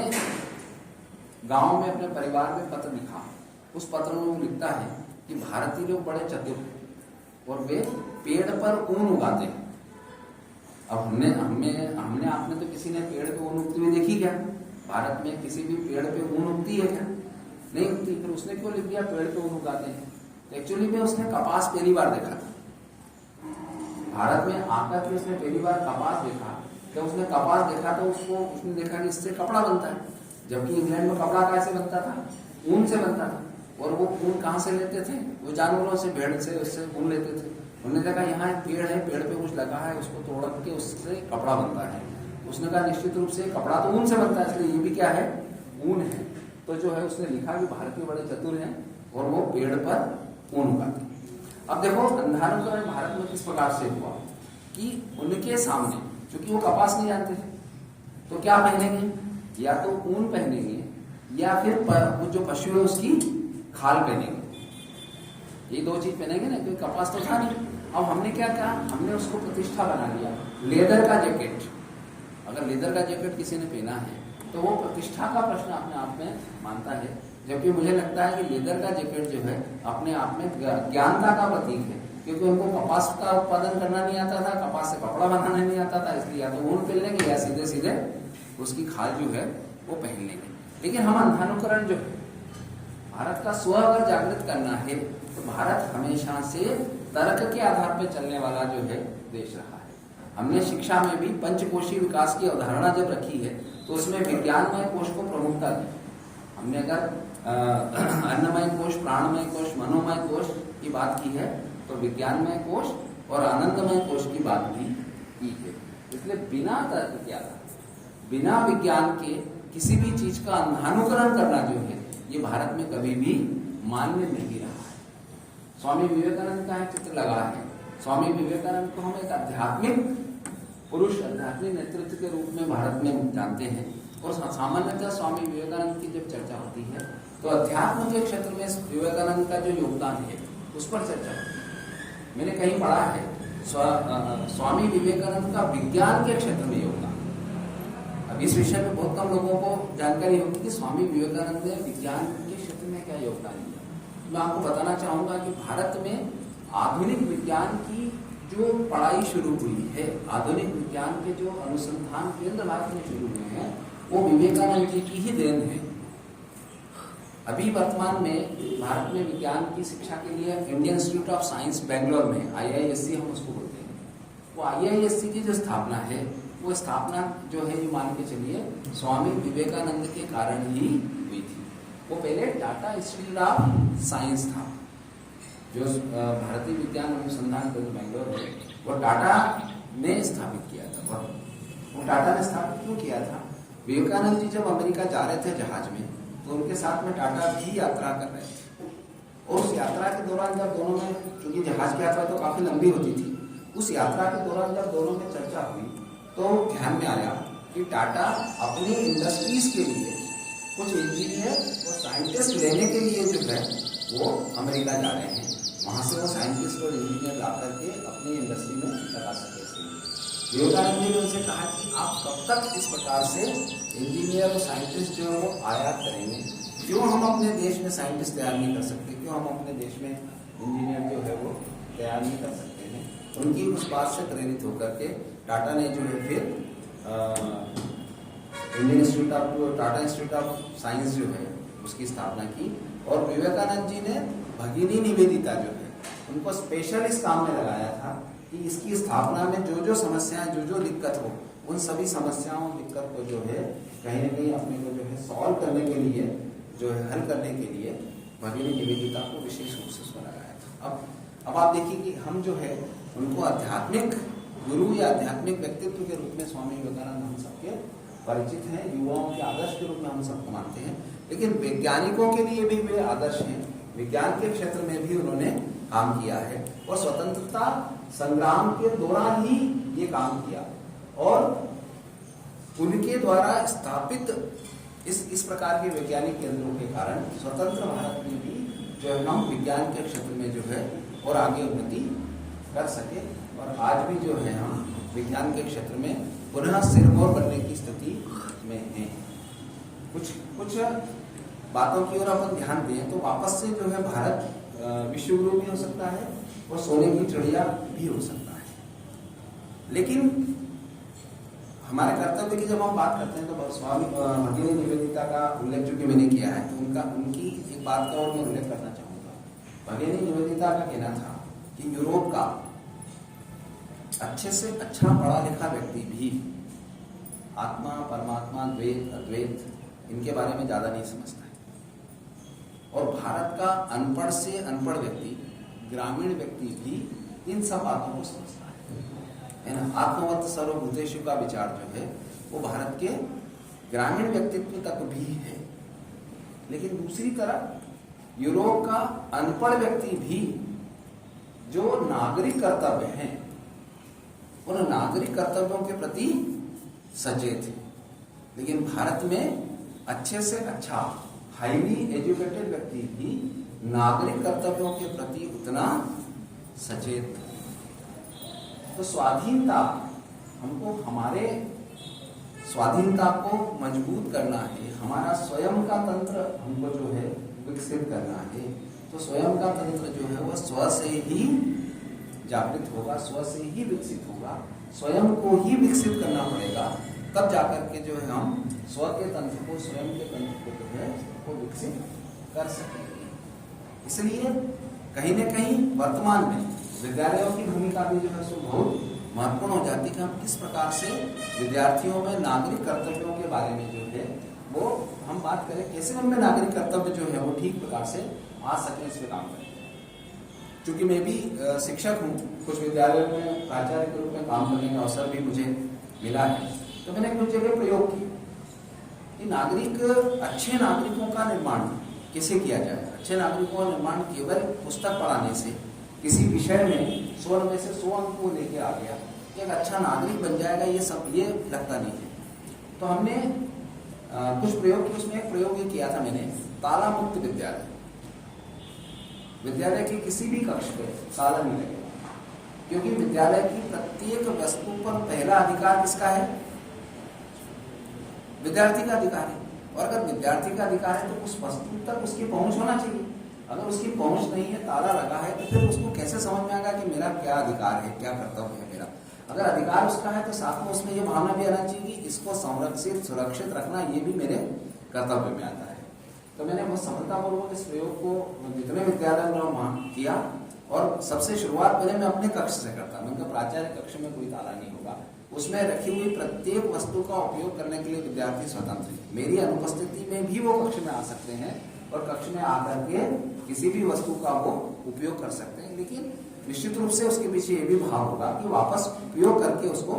गांव में अपने परिवार में पत्र लिखा। उस पत्र में वो लिखता है कि भारतीय लोग बड़े चतुर और वे पेड़ पर ऊन उगाते हैं। अब हमने आपने तो किसी ने पेड़ पे ऊन उगती हुई देखी क्या? भारत में किसी भी पेड़ पे ऊन उगती है क्या? नहीं उगती। फिर उसने क्यों लिख दिया पेड़ पे ऊन उगाते हैं? तो एक्चुअली में उसने कपास पहली बार देखा था भारत में आकर के। उसने पहली बार कपास देखा। जब उसने कपास देखा तो उसने देखा कि इससे कपड़ा बनता है, जबकि इंग्लैंड में कपड़ा कैसे बनता था? ऊन से बनता था। और वो ऊन कहाँ से लेते थे? वो जानवरों से, भेड़ से, उससे ऊन लेते थे। उन्होंने देखा यहाँ एक पेड़ है, पेड़ पे कुछ लगा है, उसको तोड़ के उससे कपड़ा बनता है। उसने कहा निश्चित रूप से कपड़ा तो ऊन से बनता है, इसलिए ये भी क्या है? ऊन है। तो जो है उसने लिखा कि भारतीय बड़े चतुर हैं और वो पेड़ पर ऊन उगाते। अब देखो अंधानुकरण भारत में किस प्रकार से हुआ कि उनके सामने, क्योंकि वो कपास नहीं जानते थे, तो क्या पहनेंगे? या तो ऊन पहनेंगे या फिर वो जो पशु है उसकी खाल पहनेंगे। ये दो चीज पहनेंगे ना, क्योंकि कपास तो था नहीं। अब हमने क्या कहा? हमने उसको प्रतिष्ठा बना लिया। लेदर का जैकेट, अगर लेदर का जैकेट किसी ने पहना है तो वो प्रतिष्ठा का प्रश्न अपने आप में मानता है, जबकि मुझे लगता है कि लेदर का जैकेट जो है अपने आप में ज्ञानता का प्रतीक है, क्योंकि उनको कपास का उत्पादन करना नहीं आता था, कपास से कपड़ा बनाना नहीं आता था, इसलिए या तो ऊन पहन लेंगे या सीधे सीधे उसकी खाल जो है वो पहन लेंगे। लेकिन हम अंधानुकरण जो है, भारत का स्व अगर जागृत करना है तो भारत हमेशा से तर्क के आधार पर चलने वाला जो है देश रहा है। हमने शिक्षा में भी पंचकोशीय विकास की अवधारणा जब रखी है तो उसमें विज्ञानमय कोश को प्रमुखता दी। हमने अगर अन्नमय कोश, प्राणमय कोश, मनोमय कोश की बात की है तो विज्ञानमय कोश और आनंदमय कोश की बात भी की है। इसलिए बिना तर्क के आधार, बिना विज्ञान के किसी भी चीज का अंधानुकरण करना जो है ये भारत में कभी भी मान्य नहीं रहा है। स्वामी विवेकानंद का एक चित्र लगा है। स्वामी विवेकानंद को हम एक आध्यात्मिक पुरुष, आध्यात्मिक नेतृत्व के रूप में भारत में जानते हैं। और सामान्यतः स्वामी विवेकानंद की जब चर्चा होती है तो अध्यात्म के क्षेत्र में विवेकानंद का जो योगदान है उस पर चर्चा होती है। मैंने कहीं पढ़ा है स्वामी विवेकानंद का विज्ञान के क्षेत्र में योगदान। अब इस विषय में बहुत कम लोगों को जानकारी होगी कि स्वामी विवेकानंद ने विज्ञान के क्षेत्र में क्या योगदान दिया। मैं आपको बताना चाहूंगा कि भारत में आधुनिक विज्ञान की जो पढ़ाई शुरू हुई है, आधुनिक विज्ञान के जो अनुसंधान केंद्र भारत में शुरू हुए हैं वो विवेकानंद जी की ही देन है। अभी वर्तमान में भारत में विज्ञान की शिक्षा के लिए Indian institute of science Bangalore में, IISc हम उसको बोलते हैं, वो IISc की जो स्थापना है वो स्थापना जो है ये मान के चलिए स्वामी विवेकानंद के कारण ही हुई थी। वो पहले टाटा इंस्टीट्यूट ऑफ साइंस था जो भारतीय विज्ञान अनुसंधान केंद्र बेंगलोर है, वो टाटा ने स्थापित किया था। वो टाटा ने स्थापित क्यों किया था? विवेकानंद जी जब अमेरिका जा रहे थे जहाज में तो उनके साथ में टाटा भी यात्रा कर रहे थे। और उस यात्रा के दौरान जब दोनों में, क्योंकि जहाज की यात्रा तो काफी लंबी होती थी, उस यात्रा के दौरान जब दोनों में चर्चा हुई तो ध्यान में आया कि टाटा अपनी इंडस्ट्रीज के लिए कुछ इंजीनियर और साइंटिस्ट लेने के लिए जो है वो अमेरिका जा रहे हैं। वहां से वो साइंटिस्ट और इंजीनियर ला करके अपनी इंडस्ट्री में लगा सके। विवेकानंद जी ने उनसे कहा कि आप कब तक इस प्रकार से इंजीनियर और साइंटिस्ट जो है वो आयात करेंगे? क्यों हम अपने देश में साइंटिस्ट तैयार नहीं कर सकते? क्यों हम अपने देश में इंजीनियर जो है वो तैयार नहीं कर सकते हैं? उनकी उस बात से प्रेरित होकर के टाटा ने जो है फिर Indian institute of, Tata institute of science जो है उसकी स्थापना की। और विवेकानंद जी ने भगिनी निवेदिता जो है उनको स्पेशल इस काम में लगाया था कि इसकी स्थापना में जो जो समस्याएं, जो जो दिक्कत हो, उन सभी समस्याओं दिक्कत को जो है कहीं ना कहीं अपने को जो है सॉल्व करने के लिए, जो है हल करने के लिए भगिनी निवेदिता को विशेष रूप से उसमें लगाया था। अब आप देखिए कि हम जो है उनको आध्यात्मिक गुरु या आध्यात्मिक व्यक्तित्व के रूप में स्वामी विवेकानंद हम सबके परिचित हैं, युवाओं के आदर्श के रूप में हम सबको मानते हैं। लेकिन वैज्ञानिकों के लिए भी वे आदर्श हैं। विज्ञान के क्षेत्र में भी उन्होंने काम किया है और स्वतंत्रता संग्राम के दौरान ही ये काम किया। और उनके द्वारा स्थापित इस प्रकार के वैज्ञानिक केंद्रों के कारण स्वतंत्र भारत में भी जो है हम विज्ञान के क्षेत्र में जो है और आगे उन्नति कर सके। और आज भी जो है हम विज्ञान के क्षेत्र में पुनः सिरमौर करने की स्थिति में हैं। कुछ बातों की ओर अपन ध्यान दें तो वापस से जो है भारत विश्व गुरु भी हो सकता है और सोने की चिड़िया भी हो सकता है। लेकिन हमारे कर्तव्य की जब हम बात करते हैं तो स्वामी भगिनी निवेदिता का उल्लेख जो कि मैंने किया है, तो उनकी एक बात का और मैं उल्लेख करना चाहूँगा। भगिनी निवेदिता का कहना था कि यूरोप का अच्छे से अच्छा पढ़ा लिखा व्यक्ति भी आत्मा, परमात्मा, द्वैत, अद्वैत इनके बारे में ज़्यादा नहीं समझता है। और भारत का अनपढ़ से अनपढ़ व्यक्ति, ग्रामीण व्यक्ति भी इन सब बातों को समझता है ना। आत्मवत सर्वभूतेषु का विचार जो है वो भारत के ग्रामीण व्यक्तित्व तक भी है। लेकिन दूसरी तरफ यूरोप का अनपढ़ व्यक्ति भी जो नागरिक कर्तव्य हैं उन नागरिक कर्तव्यों के प्रति सचेत है। लेकिन भारत में अच्छे से अच्छा हाईली एजुकेटेड व्यक्ति भी नागरिक कर्तव्यों के प्रति उतना सचेत है। तो स्वाधीनता, हमको हमारे स्वाधीनता को मजबूत करना है, हमारा स्वयं का तंत्र हमको जो है विकसित करना है। तो स्वयं का तंत्र जो है वह स्व से ही जागृत होगा, स्व से ही विकसित होगा, स्वयं को ही विकसित करना पड़ेगा, तब जाकर के जो है हम स्व के तंत्र को, स्वयं के तंत्र को जो है वो विकसित कर सकेंगे। इसलिए कहीं न कहीं वर्तमान में विद्यालयों की भूमिका भी जो है सो बहुत महत्वपूर्ण हो जाती है कि हम किस प्रकार से विद्यार्थियों में नागरिक कर्तव्यों के बारे में जो है वो हम बात करें, कैसे उनमें नागरिक कर्तव्य जो है वो ठीक प्रकार से आ सके, इस पर काम करें। क्योंकि मैं भी शिक्षक हूँ, कुछ विद्यालयों में प्राचार्य के रूप में काम करने का अवसर भी मुझे मिला है, तो मैंने कुछ जगह प्रयोग किया कि अच्छे नागरिकों का निर्माण कैसे किया जाए। अच्छे नागरिकों का निर्माण केवल पुस्तक पढ़ाने से, किसी विषय में 100 में से 100 अंक को लेकर आ गया कि एक अच्छा नागरिक बन जाएगा, ये लगता नहीं है। तो हमने कुछ प्रयोग किए। उसमें एक प्रयोग ये किया था मैंने, ताला मुक्त विद्यालय। विद्यालय के किसी भी कक्ष पे ताला नहीं लगेगा, क्योंकि विद्यालय की प्रत्येक वस्तु पर पहला अधिकार किसका है? विद्यार्थी का अधिकार है। और अगर विद्यार्थी का अधिकार है तो उस वस्तु तक उसकी पहुंच होना चाहिए। अगर उसकी पहुंच नहीं है, ताला लगा है, तो फिर उसको कैसे समझ में आएगा कि मेरा क्या अधिकार है, क्या कर्तव्य है मेरा। अगर अधिकार उसका है तो साथ में उसमें ये भावना भी आना चाहिए कि इसको संरक्षित सुरक्षित रखना ये भी मेरे कर्तव्य में आता है। तो मैंने बहुत सफलतापूर्वक इस प्रयोग को जितने विद्यालय में वहाँ किया, और सबसे शुरुआत पहले मैं अपने कक्ष से करता। मतलब प्राचार्य कक्ष में कोई ताला नहीं होगा, उसमें रखी हुई प्रत्येक वस्तु का उपयोग करने के लिए विद्यार्थी स्वतंत्र है। मेरी अनुपस्थिति में भी वो कक्ष में आ सकते हैं और कक्ष में आकर के किसी भी वस्तु का वो उपयोग कर सकते हैं। लेकिन निश्चित रूप से उसके पीछे ये भी भाव होगा कि वापस उपयोग करके उसको,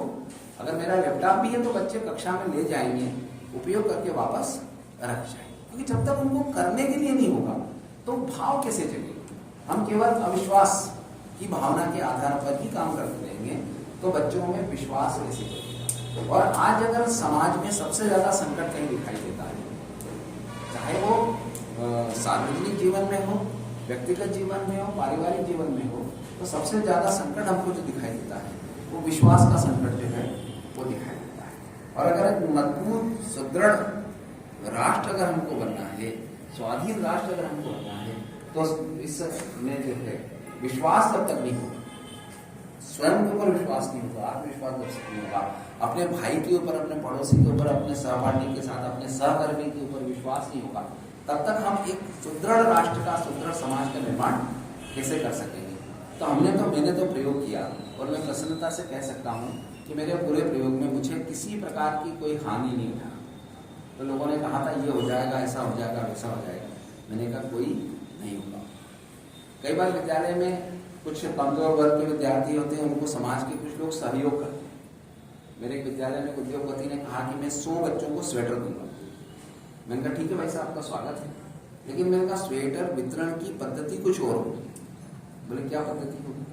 अगर मेरा लैपटॉप भी है तो बच्चे कक्षा में ले जाएंगे, उपयोग करके वापस रख जाएंगे। क्योंकि जब तक उनको करने के लिए नहीं होगा तो भाव कैसे जगेगा। हम केवल अविश्वास की भावना के आधार पर ही काम करते रहेंगे तो बच्चों में विश्वास कैसे जगेगा। और आज अगर समाज में सबसे ज्यादा संकट कहीं दिखाई देता है, चाहे वो सार्वजनिक जीवन में हो, व्यक्तिगत जीवन में हो, पारिवारिक जीवन में हो, तो सबसे ज्यादा संकट हमको जो दिखाई देता है वो विश्वास का संकट जो है वो दिखाई देता है। और अगर एक मजबूत सुदृढ़ राष्ट्र अगर हमको बनना है, स्वाधीन राष्ट्र अगर हमको बनना है, तो इसमें जो है विश्वास जब तक नहीं होगा, स्वयं के ऊपर विश्वास नहीं होगा, आत्मविश्वास जब तक नहीं होगा, अपने भाई के ऊपर, अपने पड़ोसी के ऊपर, अपने सहपाठी के साथ, अपने सहकर्मी के ऊपर विश्वास नहीं होगा, तब तक हम एक सुदृढ़ राष्ट्र का, सुदृढ़ समाज का निर्माण कैसे कर सकेंगे। तो मैंने तो प्रयोग किया, और मैं प्रसन्नता से कह सकता हूँ कि मेरे पूरे प्रयोग में मुझे किसी प्रकार की कोई हानि नहीं उठा। तो लोगों ने कहा था ये हो जाएगा, ऐसा हो जाएगा, वैसा हो जाएगा, मैंने कहा कोई नहीं होगा। कई बार विद्यालय में कुछ कमजोर वर्ग के विद्यार्थी होते हैं, उनको समाज के कुछ लोग सहयोग करते हैं। मेरे एक विद्यालय में उद्योगपति ने कहा कि मैं 100 बच्चों को स्वेटर दूंगा। मैंने कहा ठीक है भाई साहब, आपका स्वागत है, लेकिन मैंने कहा स्वेटर वितरण की पद्धति कुछ और होगी। बोले क्या पद्धति होगी?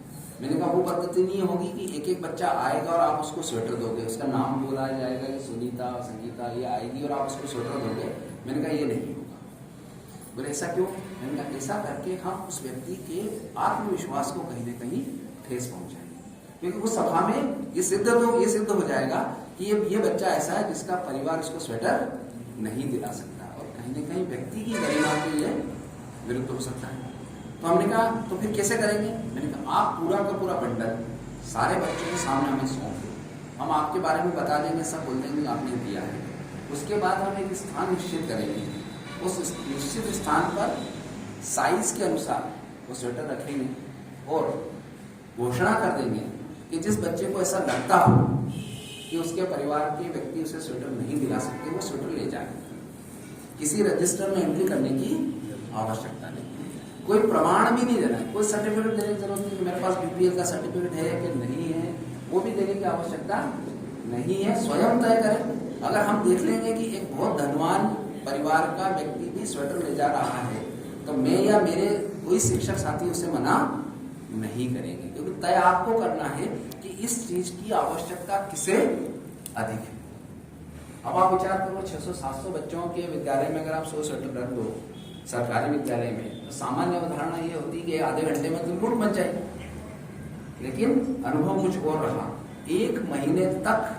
मैंने कहा वो पद्धति नहीं होगी कि एक एक बच्चा आएगा और आप उसको स्वेटर दोगे, उसका नाम बोला जाएगा कि सुनीता, संगीता, ये आएगी और आप उसको स्वेटर दोगे। मैंने कहा ये नहीं होगा। बोले ऐसा क्यों? मैंने कहा ऐसा करके हम उस व्यक्ति के आत्मविश्वास को कहीं न कहीं ठेस पहुंचाएंगे, क्योंकि उस सभा में ये सिद्ध हो जाएगा कि ये बच्चा ऐसा है जिसका परिवार इसको स्वेटर नहीं दिला सकता, और कहीं न कहीं व्यक्ति की गरिमा के लिए विरुद्ध हो सकता है। तो हमने कहा तो फिर कैसे करेंगे? मैंने कहा आप पूरा का पूरा बंडल सारे बच्चों के सामने हमें सौंप दो, हम आपके बारे में बता देंगे, सब बोल देंगे आपने दिया है। उसके बाद हम एक स्थान निश्चित करेंगे, उस निश्चित स्थान पर साइज के अनुसार वो स्वेटर रखेंगे और घोषणा कर देंगे कि जिस बच्चे को ऐसा लगता हो कि उसके परिवार के व्यक्ति उसे स्वेटर नहीं दिला सकते, वो स्वेटर ले जाए। किसी रजिस्टर में एंट्री करने की आवश्यकता नहीं, कोई प्रमाण भी नहीं देना है, कोई सर्टिफिकेट देने की जरूरत नहीं कि मेरे पास बीपीएल का सर्टिफिकेट है कि नहीं है, वो भी देने की आवश्यकता नहीं है। स्वयं तय करें। अगर हम देख लेंगे कि एक बहुत धनवान परिवार का व्यक्ति भी स्वेटर ले जा रहा है, तो मैं या मेरे कोई शिक्षक साथी उसे मना नहीं करेंगे, क्योंकि तय आपको करना है कि इस चीज की आवश्यकता किसे अधिक है। अब आप विचार करो, 600-700 बच्चों के विद्यालय में अगर आप 100 स्वेटर रख दो सरकारी विद्यालय में, तो सामान्य अवधारणा ये होती है कि आधे घंटे में तो लूट मच जाएगी। लेकिन अनुभव कुछ और रहा, 1 महीने तक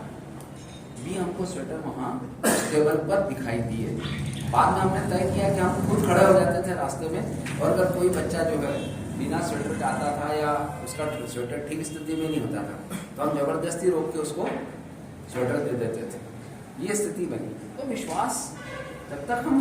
भी हमको स्वेटर वहां टेबल पर दिखाई दिए। बाद में हमने तय किया कि हम खुद खड़े हो जाते थे रास्ते में, और अगर कोई बच्चा जो है बिना स्वेटर चाहता था या उसका स्वेटर ठीक स्थिति में नहीं होता था, तो हम जबरदस्ती रोक के उसको स्वेटर दे देते थे। ये स्थिति बनी। तो विश्वास, जब तक हम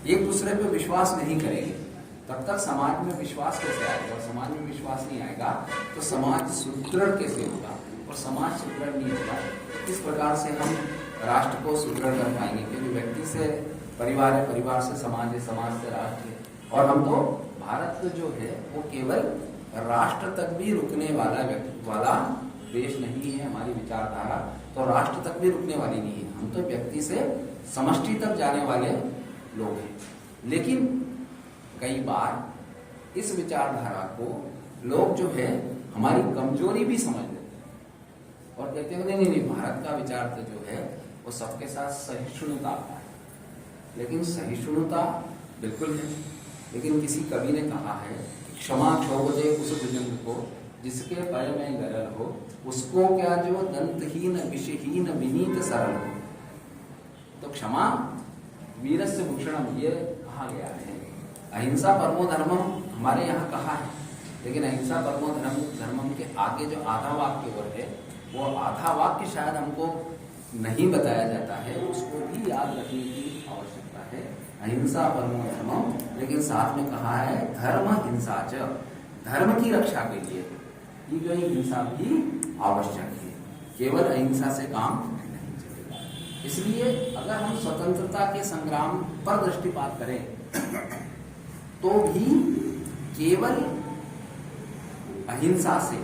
एक दूसरे पे विश्वास नहीं करेंगे तब तक समाज में विश्वास कैसे आएगा, और समाज में विश्वास नहीं आएगा तो समाज सुदृढ़ कैसे होगा, और समाज सुदृढ़ नहीं होगा किस प्रकार से हम राष्ट्र को सुदृढ़ कर पाएंगे। क्योंकि व्यक्ति से परिवार है, परिवार से समाज है, समाज से राष्ट्र है, और हम तो भारत जो है वो केवल राष्ट्र तक भी रुकने वाला देश नहीं है। हमारी विचारधारा तो राष्ट्र तक भी रुकने वाली नहीं है, हम तो व्यक्ति से समष्टि तक जाने वाले लोग हैं। लेकिन कई बार इस विचारधारा को लोग जो है हमारी कमजोरी भी समझ लेते हैं और कहते हैं नहीं, भारत का विचार तो जो है वो सबके साथ सहिष्णुता का है। लेकिन सहिष्णुता बिल्कुल है, लेकिन किसी कवि ने कहा है कि क्षमा क्षोभ दे उस बुजुर्ग को जिसके पैर में गरल हो, उसको क्या जो दंतहीन विषहीन विनीत सरल हो। तो क्षमा वीरस्य भूषणम ये कहा गया है। अहिंसा परमो धर्मम हमारे यहाँ कहा है, लेकिन अहिंसा परमो धर्मम के आगे जो आधा वाक्य और है वो आधा वाक्य शायद हमको नहीं बताया जाता है, उसको भी याद रखने की आवश्यकता है। अहिंसा परमो धर्मम, लेकिन साथ में कहा है धर्म हिंसा च, धर्म की रक्षा के लिए की गई हिंसा भी आवश्यक है, केवल अहिंसा से काम नहीं चलेगा। इसलिए अगर हम स्वतंत्रता के संग्राम पर दृष्टिपात करें तो भी केवल अहिंसा से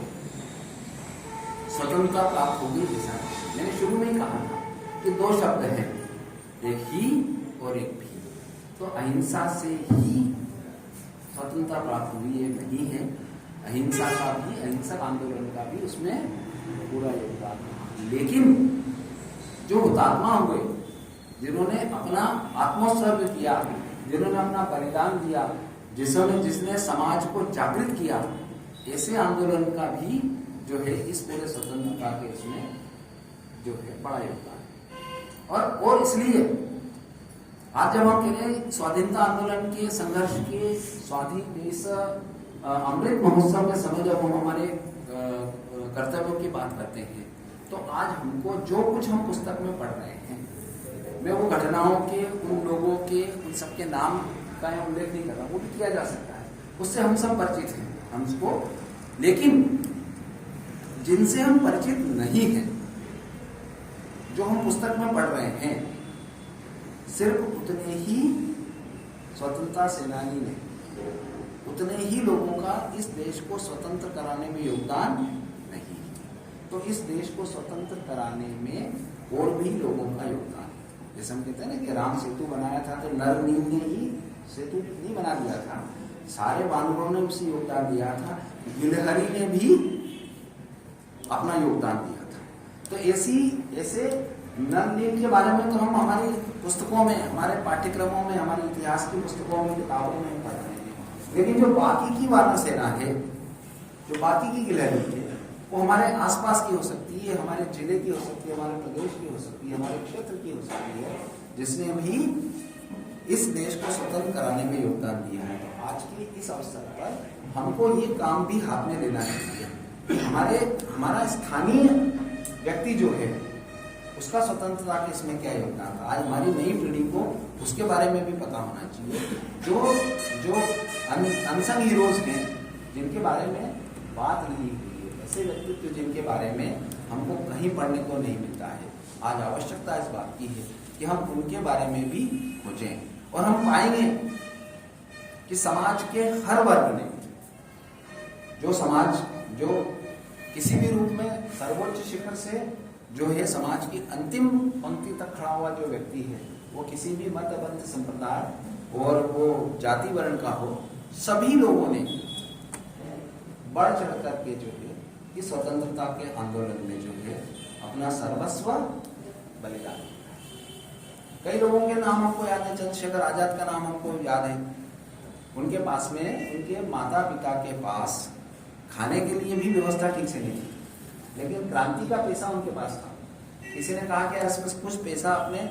स्वतंत्रता प्राप्त होगी। जैसा मैंने शुरू में ही कहा था कि 2 शब्द हैं, एक ही और एक भी। तो अहिंसा से ही स्वतंत्रता प्राप्त हुई है, नहीं है अहिंसा का भी, अहिंसक आंदोलन का भी उसमें पूरा योगदान। लेकिन जो हुतात्मा हुए, जिन्होंने अपना आत्मोत्सर्ग किया, जिन्होंने अपना बलिदान दिया, जिसने समाज को जागृत किया, ऐसे आंदोलन का भी जो है इस पूरे स्वतंत्रता के इसमें जो है बड़ा योगदान। और इसलिए आज जब हम कह रहे हैं स्वाधीनता आंदोलन के संघर्ष के स्वाधीन देश अमृत महोत्सव के समय जब हम हमारे कर्तव्यों की बात करते हैं, तो आज हमको जो कुछ हम पुस्तक में पढ़ रहे हैं, मैं वो घटनाओं के, उन लोगों के, उन सबके नाम का उल्लेख नहीं कर रहा, वो भी किया जा सकता है, उससे हम सब परिचित हैं हमको। लेकिन जिनसे हम परिचित नहीं हैं, जो हम पुस्तक में पढ़ रहे हैं, सिर्फ उतने ही स्वतंत्रता सेनानी ने, उतने ही लोगों का इस देश को स्वतंत्र कराने में योगदान नहीं। तो इस देश को स्वतंत्र कराने में और भी लोगों का योगदान। जैसे हम कहते हैं ना कि राम सेतु बनाया था तो नर नील ने ही सेतु नहीं बना दिया था, सारे बानरों ने उसी योगदान दिया था, गिलहरी ने भी अपना योगदान दिया था। तो ऐसे नर नील के बारे में तो हम हमारी पुस्तकों में, हमारे पाठ्यक्रमों में, हमारे इतिहास की पुस्तकों में, किताबों में पढ़ रहे हैं। लेकिन जो बाकी की वानर सेना है, जो बाकी की गिलहरी है, वो हमारे आसपास की हो सकती है, हमारे जिले की हो सकती है, हमारे प्रदेश की हो सकती है, हमारे क्षेत्र की हो सकती है, जिसने भी इस देश को स्वतंत्र कराने में योगदान दिया है। तो आज के इस अवसर पर हमको ये काम भी हाथ में लेना चाहिए कि हमारा स्थानीय व्यक्ति जो है उसका स्वतंत्रता के इसमें क्या योगदान था। आज हमारी नई पीढ़ी को उसके बारे में भी पता होना चाहिए। जो अनसंग हीरोज हैं जिनके बारे में बात नहीं हुई है, ऐसे व्यक्तित्व जिनके बारे में हमको कहीं पढ़ने को नहीं मिलता है, आज आवश्यकता इस बात की है कि हम उनके बारे में भी खोजें। और हम पाएंगे कि समाज के हर वर्ग ने, जो समाज जो किसी भी रूप में सर्वोच्च शिखर से जो है समाज की अंतिम पंक्ति तक खड़ा हुआ जो व्यक्ति है, वो किसी भी मत पंथ संप्रदाय और वो जाति वर्ण का हो, सभी लोगों ने बढ़ चढ़ करके जो है इस स्वतंत्रता के आंदोलन में जो है अपना सर्वस्व बलिदान दिया। कई लोगों के नाम हमको याद है, चंद्रशेखर आजाद का नाम हमको याद है। उनके पास में उनके माता पिता के पास खाने के लिए भी व्यवस्था ठीक से नहीं थी, लेकिन क्रांति का पैसा उनके पास था। किसी ने कहा कि इसमें कुछ पैसा अपने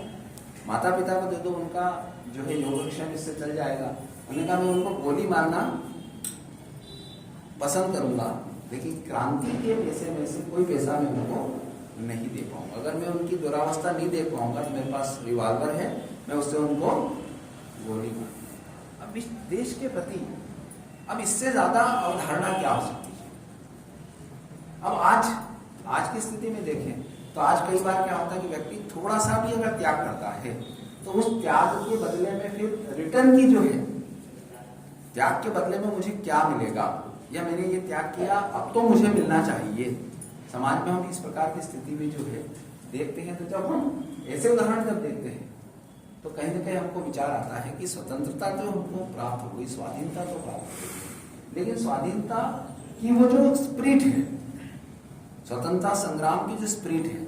माता पिता को दे दो, उनका जो है योगक्षेम इससे चल जाएगा। उन्होंने कहा मैं उनको गोली मारना पसंद करूंगा, लेकिन क्रांति के पैसे में से कोई पैसा मैं उनको नहीं दे पाऊंगा। अगर मैं उनकी दुरावस्था नहीं देख पाऊंगा तो मेरे पास रिवॉल्वर है, मैं उससे उनको गोली मारूंगा। अब इस देश के प्रति अब इससे ज्यादा अवधारणा क्या हो सकती है। अब आज की स्थिति में देखें तो आज कई बार क्या होता है कि व्यक्ति थोड़ा सा भी अगर त्याग करता है तो उस त्याग के बदले में फिर रिटर्न की जो है, त्याग के बदले में मुझे क्या मिलेगा, या मैंने ये त्याग किया अब तो मुझे मिलना चाहिए। समाज में हम इस प्रकार की स्थिति में जो है देखते हैं। तो जब हम ऐसे उदाहरण जब देखते हैं तो कहीं ना कहीं हमको विचार आता है कि स्वतंत्रता जो हमको प्राप्त हो गई, स्वाधीनता तो प्राप्त हो गई, लेकिन स्वाधीनता की वो जो स्पिरिट है, स्वतंत्रता संग्राम की जो स्पिरिट है,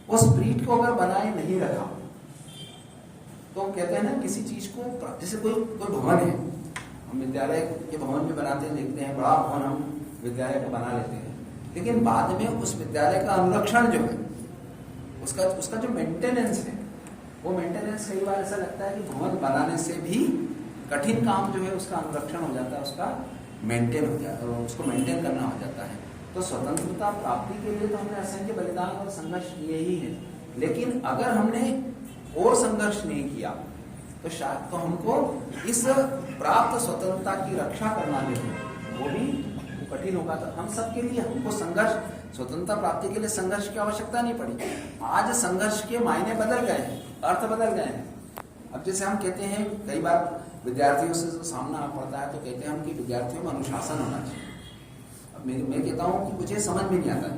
वो स्पिरिट को अगर बनाए नहीं रखा तो कहते हैं ना किसी चीज को, जैसे कोई भवन है, हम विद्यालय के भवन में बनाते हैं, देखते हैं बड़ा भवन हम विद्यालय को बना लेते हैं, लेकिन बाद में उस विद्यालय का अनुरक्षण जो है, उसका जो मेंटेनेंस है, वो मेंटेनेंस कई बार ऐसा लगता है कि भवन बनाने से भी कठिन काम जो है उसका अनुरक्षण हो जाता है, उसका मेंटेन हो जाता है, उसको मेंटेन करना हो जाता है। तो स्वतंत्रता प्राप्ति के लिए तो हमने असंख्य बलिदान और संघर्ष किए ही है, लेकिन अगर हमने और संघर्ष नहीं किया तो शायद तो हमको इस प्राप्त स्वतंत्रता की रक्षा करना जो है वो भी कठिन होगा। तो हम सब के लिए हमको संघर्ष, स्वतंत्रता प्राप्ति के लिए संघर्ष की आवश्यकता नहीं पड़ी। आज संघर्ष के मायने बदल गए हैं, अर्थ बदल गए हैं। अब जैसे हम कहते हैं, कई बार विद्यार्थियों से जो सामना पड़ता है तो कहते हैं हम कि विद्यार्थियों में अनुशासन होना चाहिए। अब मैं कहता हूँ कि मुझे समझ में नहीं आता है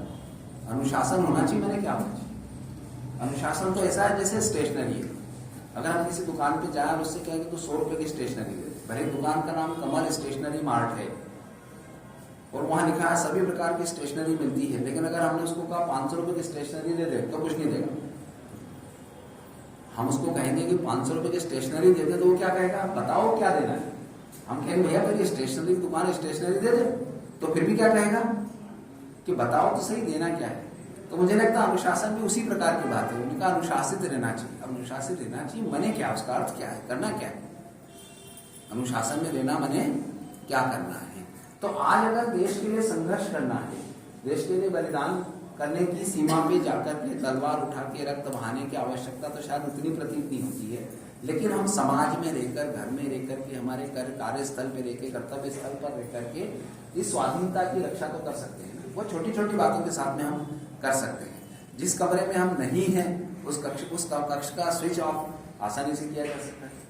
अनुशासन होना चाहिए, मैंने क्या होना चाहिए। अनुशासन तो ऐसा है जैसे स्टेशनरी है। अगर हम किसी दुकान पे जाए और उससे कहें कि तो 100 रुपए की स्टेशनरी दे, भले दुकान का नाम कमल स्टेशनरी मार्ट है और वहां लिखा है सभी प्रकार की स्टेशनरी मिलती है, लेकिन अगर हमने उसको कहा 500 रुपए की स्टेशनरी दे दे तो कुछ नहीं देगा। हम उसको कहेंगे कि 500 रुपए की स्टेशनरी दे दे तो वो क्या कहेगा, बताओ क्या देना है। हम कहेंगे भैया अगर ये स्टेशनरी की दुकान स्टेशनरी दे दे, तो फिर भी क्या कहेगा कि बताओ तो सही देना क्या है। तो मुझे लगता है अनुशासन भी उसी प्रकार की बात है। उनका अनुशासित रहना चाहिए। अनुशासित रहना चाहिए मने क्या, उसका अर्थ क्या है, करना क्या है। अनुशासन में रहना मने क्या करना है। तो आज अगर देश के लिए संघर्ष करना है, देश के लिए बलिदान करने की सीमा पे जाकर के तलवार उठा के रक्त बहाने की आवश्यकता तो शायद उतनी प्रतीत नहीं होती है, लेकिन हम समाज में रहकर, घर में रहकर के, हमारे कार्यस्थल पे रहकर, कर्तव्य स्थल पर रहकर के इस स्वाधीनता की रक्षा तो कर सकते हैं। वो छोटी छोटी बातों के साथ में हम कर सकते हैं। जिस कमरे में हम नहीं हैं उस कक्ष का स्विच ऑफ आसानी से किया जा सकता है।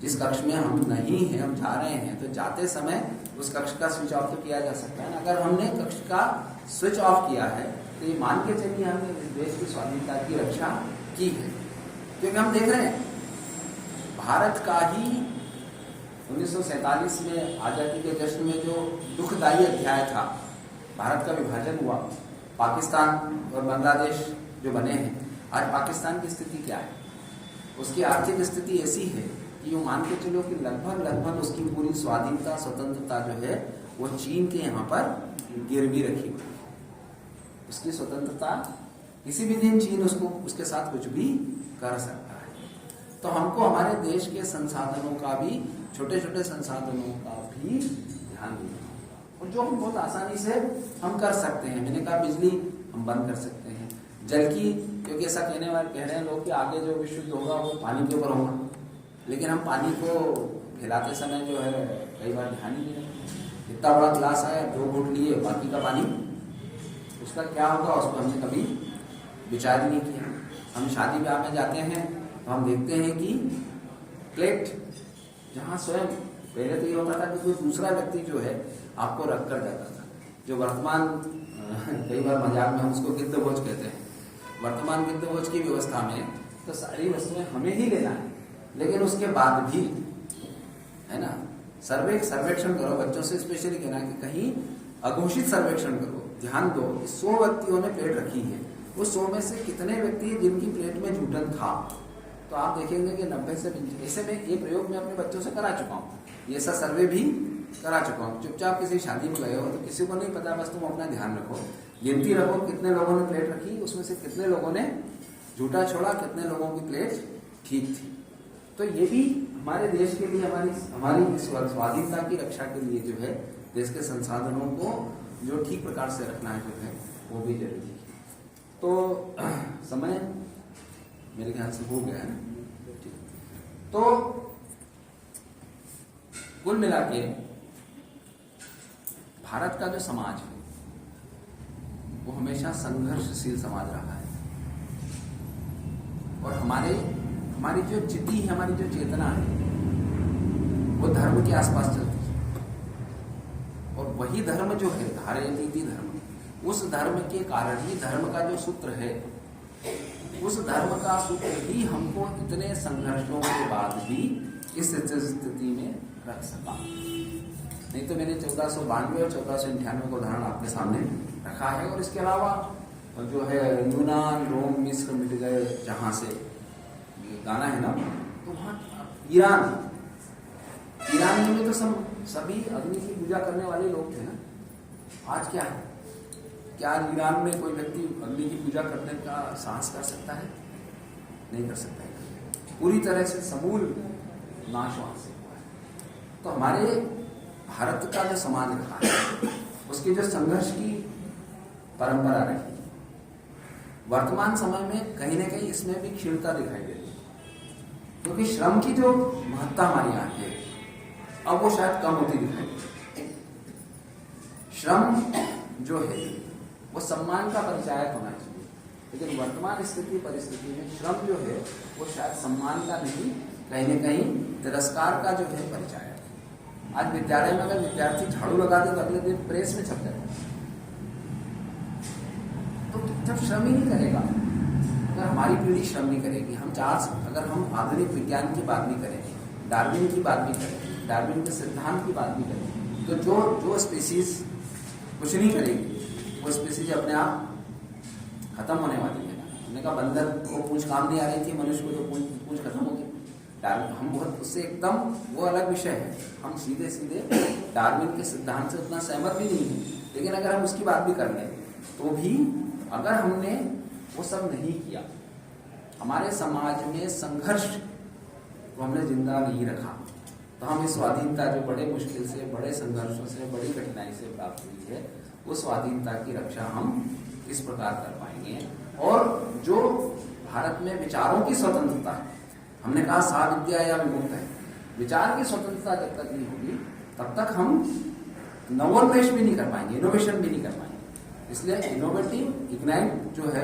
जिस कक्ष में हम नहीं हैं, हम जा रहे हैं, तो जाते समय उस कक्ष का स्विच ऑफ तो किया जा सकता है। अगर हमने कक्ष का स्विच ऑफ किया है तो ये मान के चलिए हमने इस देश की स्वाधीनता की रक्षा की है। क्योंकि हम देख रहे हैं भारत का ही 1947 में आजादी के जश्न में जो दुखदायी अध्याय था, भारत का विभाजन हुआ, पाकिस्तान और बांग्लादेश जो बने हैं। आज पाकिस्तान की स्थिति क्या है, उसकी आर्थिक स्थिति ऐसी है कि यूँ मान के चलो कि लगभग उसकी पूरी स्वाधीनता, स्वतंत्रता जो है वो चीन के यहाँ पर गिरवी रखी हुई है। उसकी स्वतंत्रता किसी भी दिन चीन उसके साथ कुछ भी कर सकता है। तो हमको हमारे देश के संसाधनों का भी, छोटे छोटे संसाधनों का भी ध्यान देना, और जो हम बहुत आसानी से हम कर सकते हैं। मैंने कहा बिजली हम हम बंद कर सकते हैं। जल की, क्योंकि ऐसा कह रहे हैं लोग कि आगे जो विश्व युद्ध होगा वो पानी के ऊपर होगा, लेकिन हम पानी को खिलाते समय जो है कई बार ध्यान ही नहीं रखते। इतना बड़ा गिलास है, 2 घूंट लिए, बाकी का पानी उसका क्या होगा उस पर हमने कभी विचार ही नहीं किया। हम शादी ब्याह में जाते हैं तो हम देखते हैं कि प्लेट जहाँ स्वयं पहले तो ये होता था कि कोई दूसरा व्यक्ति जो है आपको रख कर जाता था, जो वर्तमान कई बार मजाक में हम उसको गिद्धभोज कहते हैं। वर्तमान गिद्धभोज की व्यवस्था में तो सारी वस्तुएं हमें ही लेना है, लेकिन उसके बाद भी है ना सर्वेक्षण करो, बच्चों से स्पेशली कहना कि कहीं अघोषित सर्वेक्षण करो, ध्यान दो कि 100 व्यक्तियों ने प्लेट रखी है, उस 100 में से कितने व्यक्ति जिनकी प्लेट में जूठन था, तो आप देखेंगे कि 90 से 95। ऐसे में ये प्रयोग मैं अपने बच्चों से करा चुका हूँ, ये ऐसा सर्वे भी करा चुका हूँ। चुपचाप किसी शादी में गए हो तो किसी को नहीं पता, बस तुम अपना ध्यान रखो, गिनती रखो कितने लोगों ने प्लेट रखी, उसमें से कितने लोगों ने जूठा छोड़ा, कितने लोगों की प्लेट ठीक थी। तो ये भी हमारे देश के लिए, हमारी स्वाधीनता की रक्षा के लिए जो है देश के संसाधनों को जो ठीक प्रकार से रखना है जो है वो भी जरूरी है। तो समय मेरे ख्याल से हो गया है ना। तो कुल मिला के भारत का जो समाज है वो हमेशा संघर्षशील समाज रहा है, और हमारी जो चिति है, हमारी जो चेतना है वो धर्म के आसपास चलती है, और वही धर्म जो है धारयति धर्म, उस धर्म के कारण ही धर्म का जो सूत्र है, उस धर्म का सूत्र ही हमको इतने संघर्षों के बाद भी इस स्थिति में रख सका। नहीं तो मैंने 1492 और 1498 का उदाहरण आपके सामने रखा है, और इसके अलावा जो है यूनान, रोम, मिस्र मिट गए जहां से गाना है ना, तो वहाँ ईरान में तो सभी अग्नि की पूजा करने वाले लोग थे ना। आज क्या है, क्या ईरान में कोई व्यक्ति अग्नि की पूजा करने का साहस कर सकता है? नहीं कर सकता है, पूरी तरह से समूल नाश वहां से हुआ है। तो हमारे भारत का जो समाज रहा है उसकी जो संघर्ष की परंपरा रही, वर्तमान समय में कहीं ना कहीं इसमें भी क्षीणता दिखाई दे रही है, क्योंकि श्रम की जो महत्ता हमारी यहाँ है अब वो शायद कम होती दिखाई दे रही। श्रम जो है वो सम्मान का परिचायक होना चाहिए, लेकिन वर्तमान परिस्थिति में श्रम जो है वो शायद सम्मान का नहीं, कहीं न कहीं तिरस्कार का जो है परिचायक है। आज विद्यालय में अगर विद्यार्थी झाड़ू लगा दे तो अगले दिन प्रेस में छप जाए, तो जब श्रम ही नहीं करेगा, अगर हमारी पीढ़ी श्रम नहीं करेगी, अगर हम आधुनिक विज्ञान की बात भी करें, डार्विन की बात भी करें, डार्विन के सिद्धांत की बात भी करें, तो जो स्पीसीज कुछ नहीं करेगी वो स्पीसीज अपने आप खत्म होने वाली है। हमने कहा बंदर को पूंछ काम नहीं आ रही थी, मनुष्य को तो पूंछ खत्म हो गई। हम बहुत उससे एकदम वो अलग विषय है, हम सीधे डार्विन के सिद्धांत से उतना सहमत भी नहीं है, लेकिन अगर हम उसकी बात भी कर लें तो भी अगर हमने वो सब नहीं किया, हमारे समाज में संघर्ष को हमने जिंदा नहीं रखा, तो हम इस स्वाधीनता जो बड़े मुश्किल से, बड़े संघर्षों से, बड़ी कठिनाई से प्राप्त हुई है, उस स्वाधीनता की रक्षा हम इस प्रकार कर पाएंगे। और जो भारत में विचारों की स्वतंत्रता है, हमने कहा सा विद्या या विमुक्त है, विचार की स्वतंत्रता जब तक नहीं होगी तब तक हम नवोन्मेष भी नहीं कर पाएंगे, इनोवेशन भी नहीं कर पाएंगे। इसलिए इनोवेटिव इग्नाइट जो है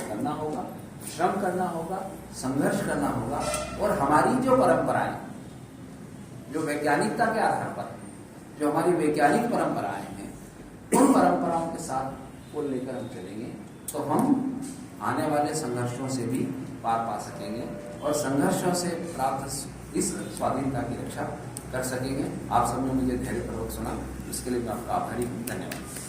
करना होगा, श्रम करना होगा, संघर्ष करना होगा, और हमारी जो परंपराएं, जो वैज्ञानिकता के आधार पर जो हमारी वैज्ञानिक परंपराएं हैं, उन परंपराओं के साथ को लेकर हम चलेंगे तो हम आने वाले संघर्षों से भी पार पा सकेंगे और संघर्षों से प्राप्त इस स्वाधीनता की रक्षा कर सकेंगे। आप सबने मुझे धैर्यपूर्वक सुना, इसके लिए मैं आपका आभारी हूँ। धन्यवाद।